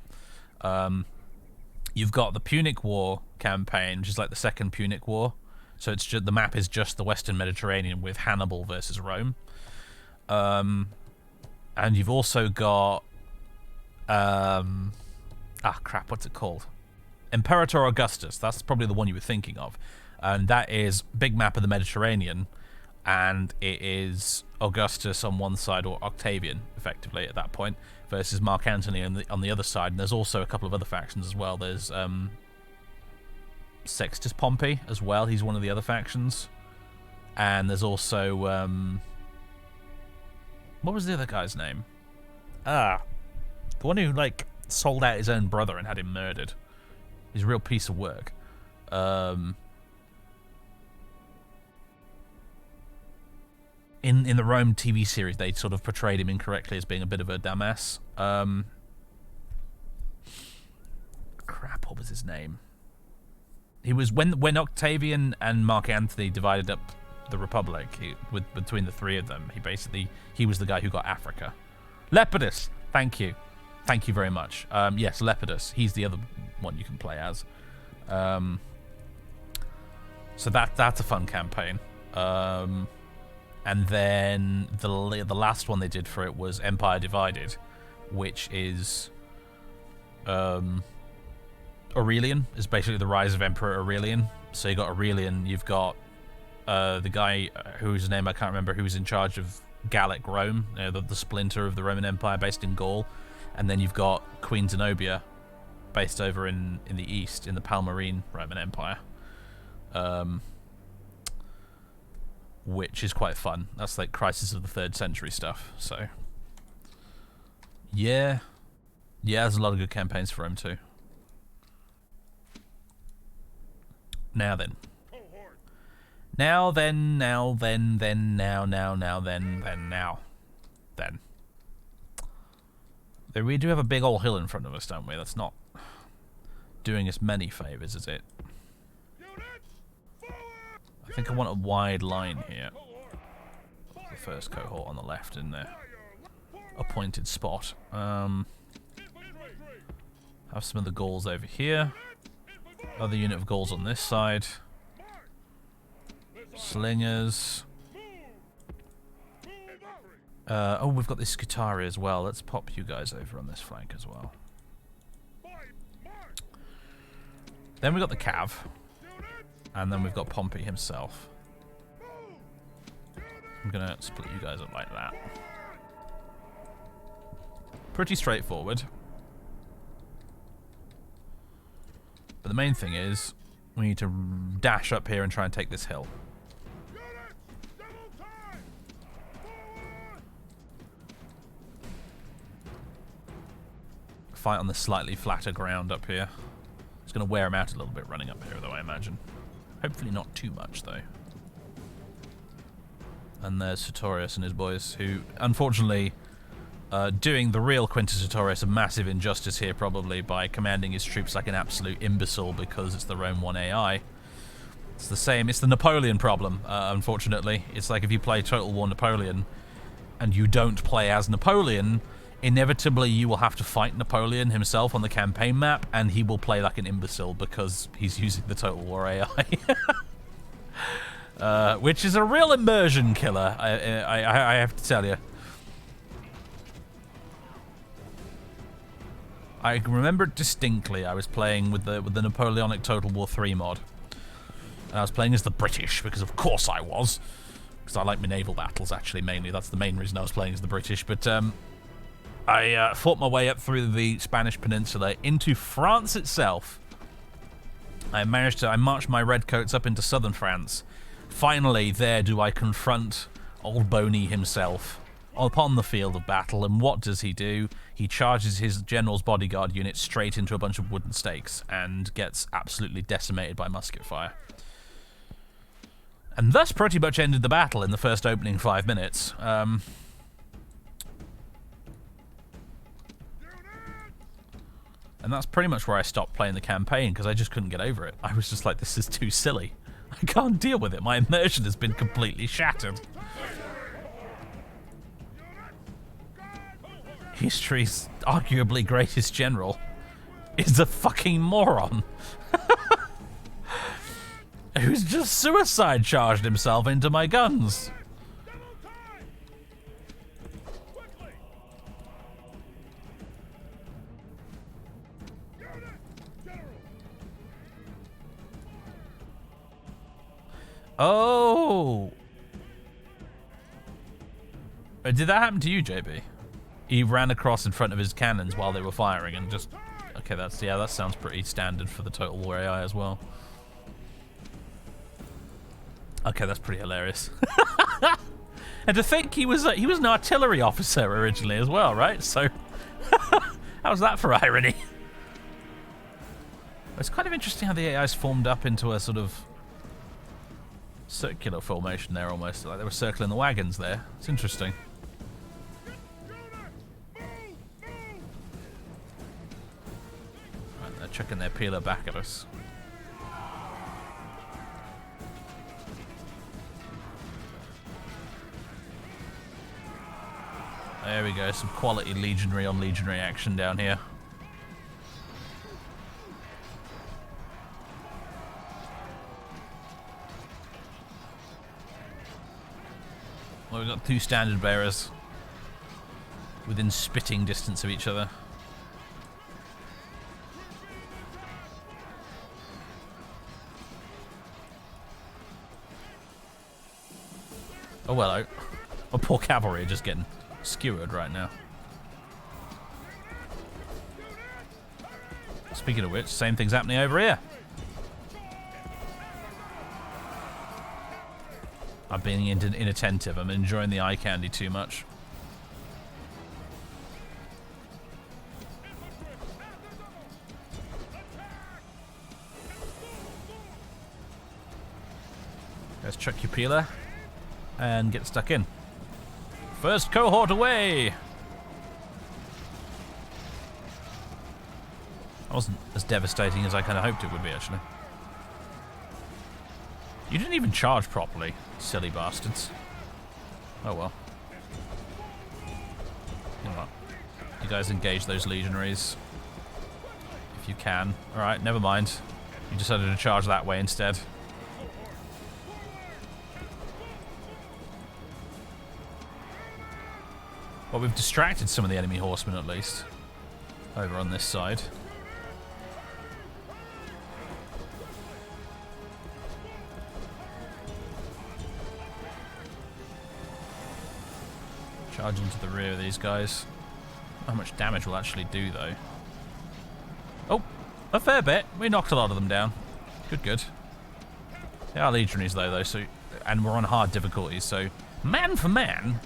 You've got the Punic War campaign, which is like the second Punic War. So it's the map is just the Western Mediterranean with Hannibal versus Rome. And you've also got... what's it called? Imperator Augustus. That's probably the one you were thinking of. And that is big map of the Mediterranean, and it is Augustus on one side, or Octavian, effectively, at that point, versus Mark Antony on the other side. And there's also a couple of other factions as well. There's Sextus Pompey as well. He's one of the other factions. And there's also... what was the other guy's name? The one who, like, sold out his own brother and had him murdered. He's a real piece of work. In the Rome TV series, they sort of portrayed him incorrectly as being a bit of a dumbass. Crap, what was his name? He was when Octavian and Mark Antony divided up the Republic between the three of them. He was the guy who got Africa. Lepidus, thank you very much. Yes, Lepidus. He's the other one you can play as. So that's a fun campaign. And then the last one they did for it was Empire Divided, which is Aurelian, is basically the rise of Emperor Aurelian. So you got Aurelian, you've got the guy whose name I can't remember, who's in charge of Gallic Rome, the splinter of the Roman Empire based in Gaul. And then you've got Queen Zenobia, based over in the east, in the Palmyrene Roman Empire. Which is quite fun. That's like Crisis of the 3rd Century stuff, so... Yeah, there's a lot of good campaigns for Rome too. Now then. We do have a big old hill in front of us, don't we? That's not doing us many favours, is it? I think I want a wide line here. The first cohort on the left in their appointed spot. Have some of the Gauls over here. Other unit of Gauls on this side. Slingers. Oh, we've got the Scutari as well. Let's pop you guys over on this flank as well. Then we've got the Cav. And then we've got Pompey himself. I'm going to split you guys up like that. Pretty straightforward. But the main thing is, we need to dash up here and try and take this hill. Fight on the slightly flatter ground up here. It's going to wear him out a little bit running up here, though, I imagine. Hopefully not too much, though. And there's Sertorius and his boys, who, unfortunately, doing the real Quintus Sertorius a massive injustice here, probably, by commanding his troops like an absolute imbecile because it's the Rome 1 AI. It's the same. It's the Napoleon problem, unfortunately. It's like if you play Total War Napoleon and you don't play as Napoleon, inevitably you will have to fight Napoleon himself on the campaign map, and he will play like an imbecile because he's using the Total War AI. Which is a real immersion killer, I have to tell you. I remember distinctly I was playing with the Napoleonic Total War 3 mod. And I was playing as the British, because of course I was. Because I like my naval battles, actually, mainly. That's the main reason I was playing as the British. But I fought my way up through the Spanish Peninsula into France itself. I marched my redcoats up into southern France. Finally, there do I confront old Boney himself upon the field of battle, and what does he do? He charges his general's bodyguard unit straight into a bunch of wooden stakes and gets absolutely decimated by musket fire. And thus pretty much ended the battle in the first opening 5 minutes. And that's pretty much where I stopped playing the campaign, because I just couldn't get over it. I was just like, this is too silly. I can't deal with it. My immersion has been completely shattered. History's arguably greatest general is a fucking moron. Who's just suicide charged himself into my guns. Oh! Did that happen to you, JB? He ran across in front of his cannons while they were firing and just... Okay, that sounds pretty standard for the Total War AI as well. Okay, that's pretty hilarious. And to think he was an artillery officer originally as well, right? So, how's that for irony? It's kind of interesting how the AI's formed up into a sort of circular formation there, almost. Like they were circling the wagons there. It's interesting. Right, they're chucking their peeler back at us. There we go, some quality legionary on legionary action down here. Well, we've got 2 standard bearers within spitting distance of each other. Oh, hello. My poor cavalry are just getting skewered right now. Speaking of which, same thing's happening over here. I'm being inattentive. I'm enjoying the eye candy too much. Let's chuck your peeler and get stuck in. First cohort away! That wasn't as devastating as I kind of hoped it would be, actually. You didn't even charge properly, silly bastards. Oh well. You know what? You guys engage those legionaries. If you can. Alright, never mind. You decided to charge that way instead. Well, we've distracted some of the enemy horsemen at least. Over on this side. Charge into the rear of these guys. How much damage will actually do, though? Oh, a fair bit. We knocked a lot of them down. Good, good. They are legionaries, though, so... And we're on hard difficulties, so... Man for man,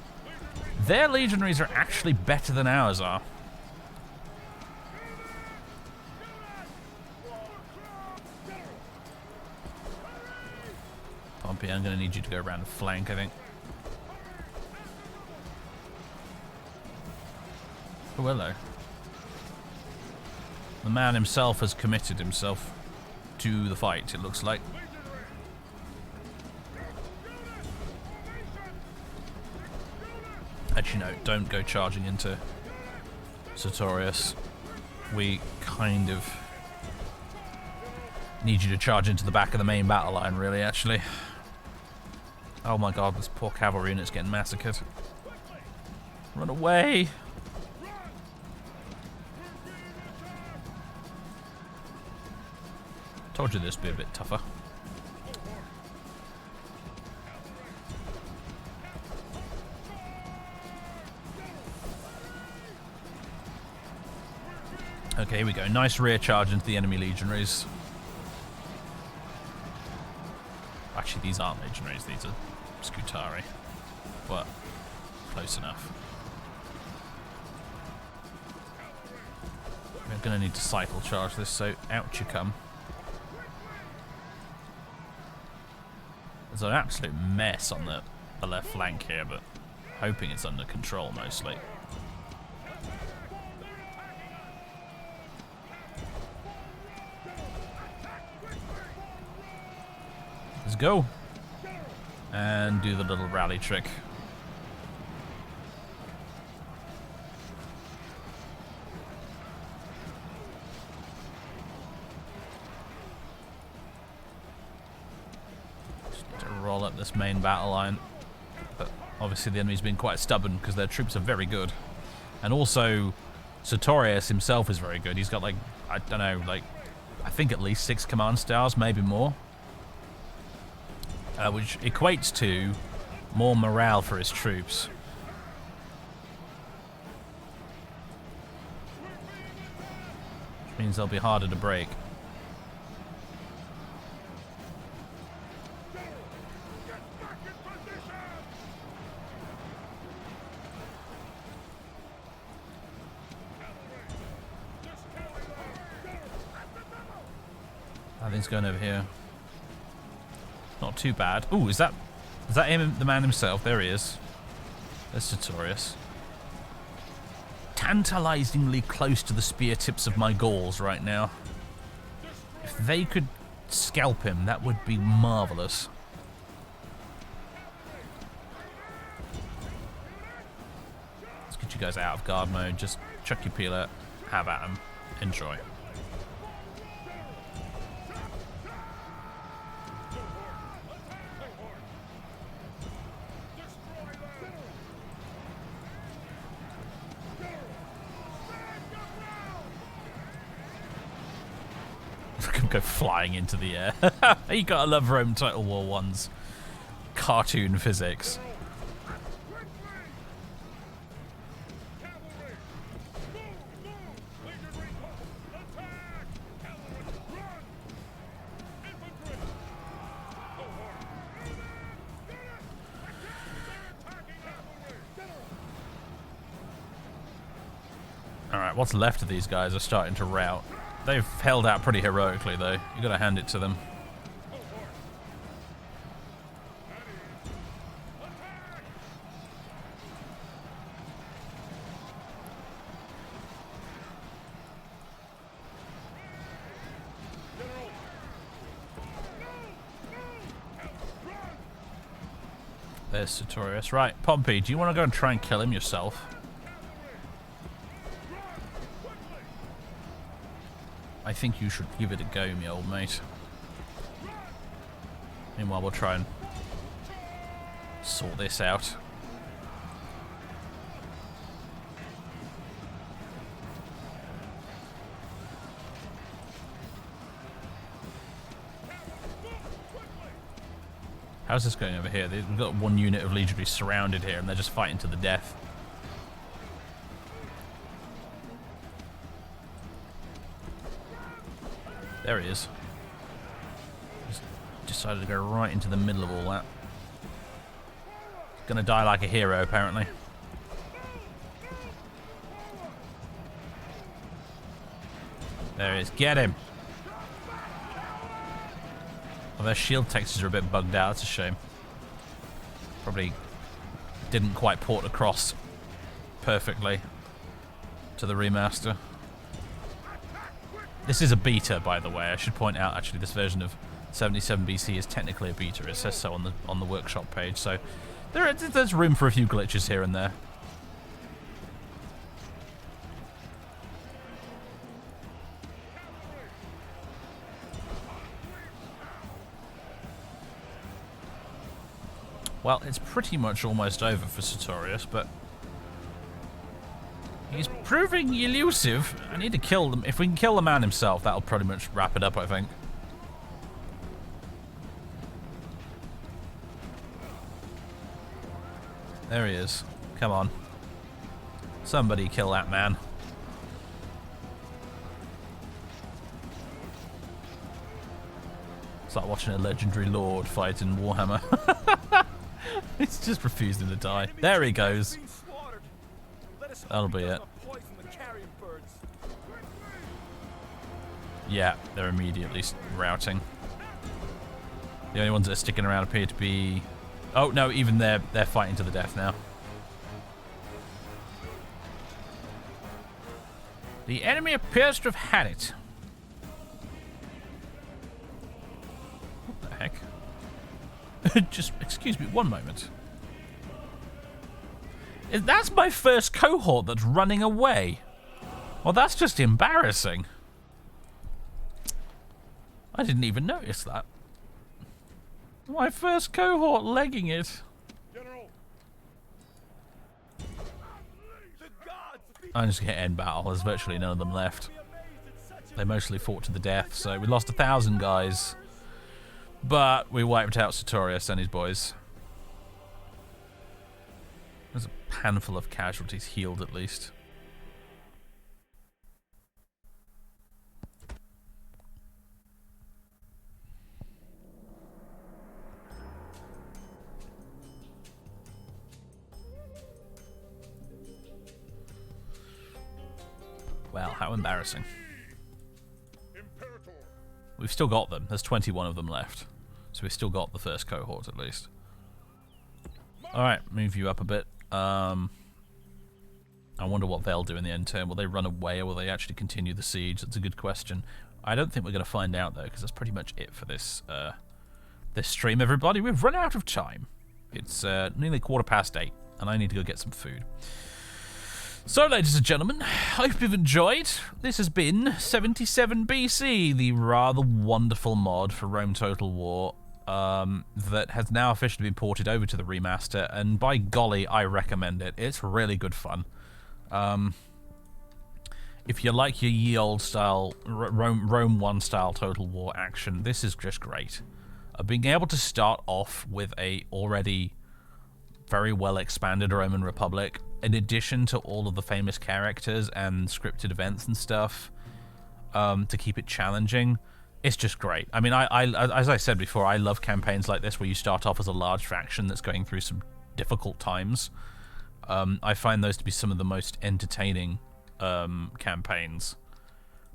their legionaries are actually better than ours are. Pompey, I'm going to need you to go around the flank, I think. Oh, hello. The man himself has committed himself to the fight, it looks like. Actually, no, don't go charging into Sertorius. We kind of need you to charge into the back of the main battle line, really, actually. Oh my god, this poor cavalry unit's getting massacred. Run away! Told you this would be a bit tougher. Okay, here we go. Nice rear charge into the enemy legionaries. Actually, these aren't legionaries, these are Scutari. But close enough. We're going to need to cycle charge this, so out you come. There's an absolute mess on the left flank here, but hoping it's under control mostly. Let's go. And do the little rally trick. Roll up this main battle line, but obviously the enemy's been quite stubborn because their troops are very good, and also Sertorius himself is very good. He's got like, I don't know, like I think at least 6 command stars, maybe more, which equates to more morale for his troops. Which means they'll be harder to break. Nothing's going over here. Not too bad. Ooh, is that him, the man himself? There he is. There's Sertorius. Tantalizingly close to the spear tips of my Gauls right now. If they could scalp him, that would be marvelous. Let's get you guys out of guard mode. Just chuck your peeler, have at him, enjoy. Go flying into the air. You gotta love Rome Total War 1's cartoon physics. Alright, what's left of these guys are starting to rout. They've held out pretty heroically, though. You gotta hand it to them. There's Sertorius. Right, Pompey, do you want to go and try and kill him yourself? I think you should give it a go, me old mate. Meanwhile, we'll try and sort this out. How's this going over here? We've got one unit of legionaries surrounded here, and they're just fighting to the death. There he is. Just decided to go right into the middle of all that. Gonna die like a hero, apparently. There he is. Get him! Well, their shield textures are a bit bugged out. That's a shame. Probably didn't quite port across perfectly to the remaster. This is a beta, by the way. I should point out, actually, this version of 77 BC is technically a beta. It says so on the workshop page. So there's room for a few glitches here and there. Well, it's pretty much almost over for Sertorius, but he's proving elusive. I need to kill them. If we can kill the man himself, that'll pretty much wrap it up, I think. There he is. Come on. Somebody kill that man. It's like watching a legendary lord fight in Warhammer. It's just refusing to die. There he goes. That'll be it. Yeah, they're immediately routing. The only ones that are sticking around appear to be... Oh, no, even they're fighting to the death now. The enemy appears to have had it. What the heck? Just, excuse me, one moment. That's my first cohort that's running away. Well, that's just embarrassing. I didn't even notice that. My first cohort legging it. General. I'm just going to end battle. There's virtually none of them left. They mostly fought to the death, so we lost 1,000 guys. But we wiped out Sertorius and his boys. There's a handful of casualties healed at least. Well, how embarrassing. We've still got them. There's 21 of them left. So we've still got the first cohort at least. Alright, move you up a bit. I wonder what they'll do in the end turn. Will they run away or will they actually continue the siege? That's a good question. I don't think we're going to find out though, because that's pretty much it for this this stream, everybody. We've run out of time. It's nearly 8:15, and I need to go get some food. So, ladies and gentlemen, I hope you've enjoyed. This has been 77 BC, the rather wonderful mod for Rome Total War that has now officially been ported over to the remaster, and by golly, I recommend it. It's really good fun. if you like your ye old style Rome 1 style Total War action, this is just great. Being able to start off with a already very well expanded Roman Republic, in addition to all of the famous characters and scripted events and stuff, to keep it challenging, it's just great. I mean, as I said before, I love campaigns like this where you start off as a large faction that's going through some difficult times. I find those to be some of the most entertaining campaigns,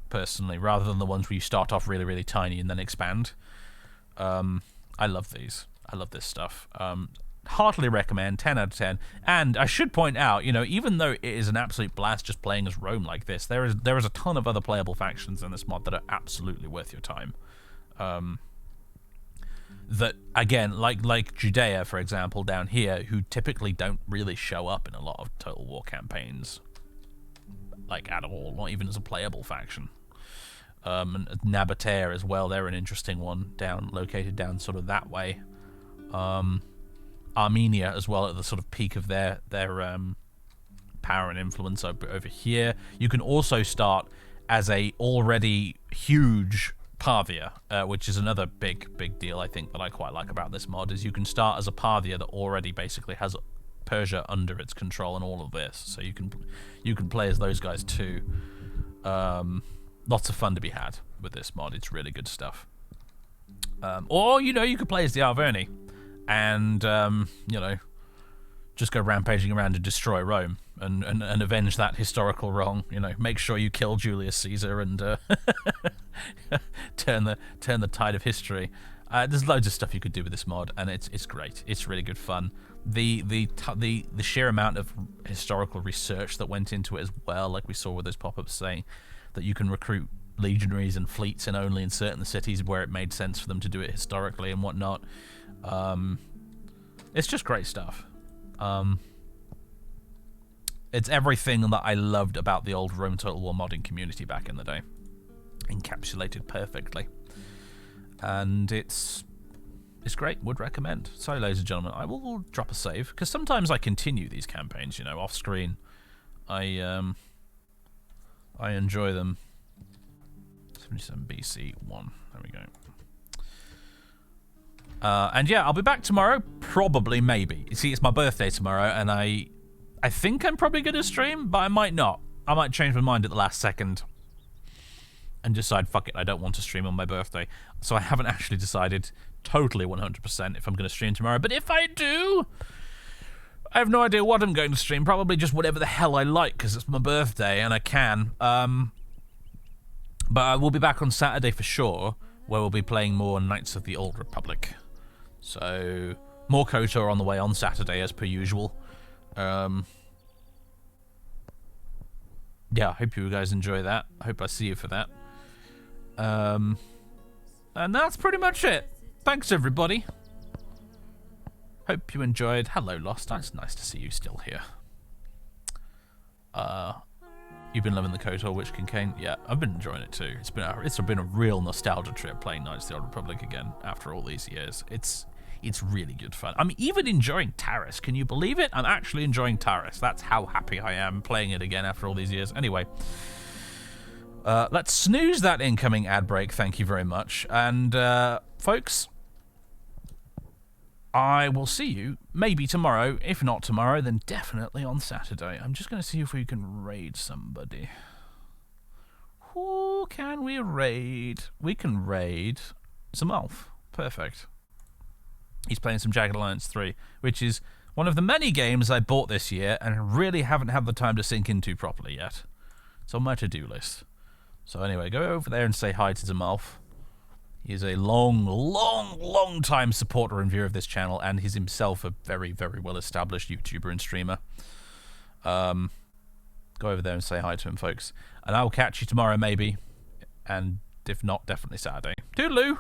personally, rather than the ones where you start off really, really tiny and then expand. I love these. I love this stuff. Heartily recommend, 10 out of 10. And I should point out, you know, even though it is an absolute blast just playing as Rome like this, there is a ton of other playable factions in this mod that are absolutely worth your time. That, again, like Judea, for example, down here, who typically don't really show up in a lot of Total War campaigns, like at all, not even as a playable faction. And Nabatea as well, they're an interesting one, located down sort of that way. Armenia as well, at the sort of peak of their power and influence over here. You can also start as a already huge Parthia, which is another big deal I think that I quite like about this mod, is you can start as a Parthia that already basically has Persia under its control and all of this, so you can play as those guys too. Lots of fun to be had with this mod. It's really good stuff. Or, you know, you could play as the Arverni and, you know, just go rampaging around and destroy Rome and avenge that historical wrong. You know, make sure you kill Julius Caesar and turn the tide of history. There's loads of stuff you could do with this mod, and it's great. It's really good fun. The sheer amount of historical research that went into it as well, like we saw with those pop-ups saying that you can recruit legionaries and fleets in only in certain cities where it made sense for them to do it historically and whatnot. It's just great stuff. It's everything that I loved about the old Rome Total War modding community back in the day, encapsulated perfectly. And it's great. Would recommend. So, ladies and gentlemen, I will drop a save because sometimes I continue these campaigns, you know, off screen. I enjoy them. 77 BC 1. There we go. And yeah, I'll be back tomorrow. Probably, maybe. You see, it's my birthday tomorrow, and I think I'm probably going to stream, but I might not. I might change my mind at the last second and decide, fuck it, I don't want to stream on my birthday. So I haven't actually decided totally 100% if I'm going to stream tomorrow. But if I do, I have no idea what I'm going to stream. Probably just whatever the hell I like, because it's my birthday and I can. But I will be back on Saturday for sure, where we'll be playing more Knights of the Old Republic. So, more KOTOR on the way on Saturday, as per usual. Yeah, I hope you guys enjoy that. I hope I see you for that. And that's pretty much it. Thanks, everybody. Hope you enjoyed. Hello, Lost. It's nice to see you still here. You've been loving the KOTOR Witch King Kane? Yeah, I've been enjoying it too. It's been a real nostalgia trip playing Knights of the Old Republic again after all these years. It's really good fun. I'm even enjoying Taris. Can you believe it? I'm actually enjoying Taris. That's how happy I am playing it again after all these years. Anyway, let's snooze that incoming ad break. Thank you very much. And folks, I will see you maybe tomorrow. If not tomorrow, then definitely on Saturday. I'm just going to see if we can raid somebody. Who can we raid? We can raid Zamolf. Perfect. He's playing some Jagged Alliance 3, which is one of the many games I bought this year and really haven't had the time to sink into properly yet. It's on my to-do list. So anyway, go over there and say hi to Zamolf. He's a long time supporter and viewer of this channel, and he's himself a very, very well-established YouTuber and streamer. Go over there and say hi to him, folks. And I'll catch you tomorrow, maybe. And if not, definitely Saturday. Toodaloo!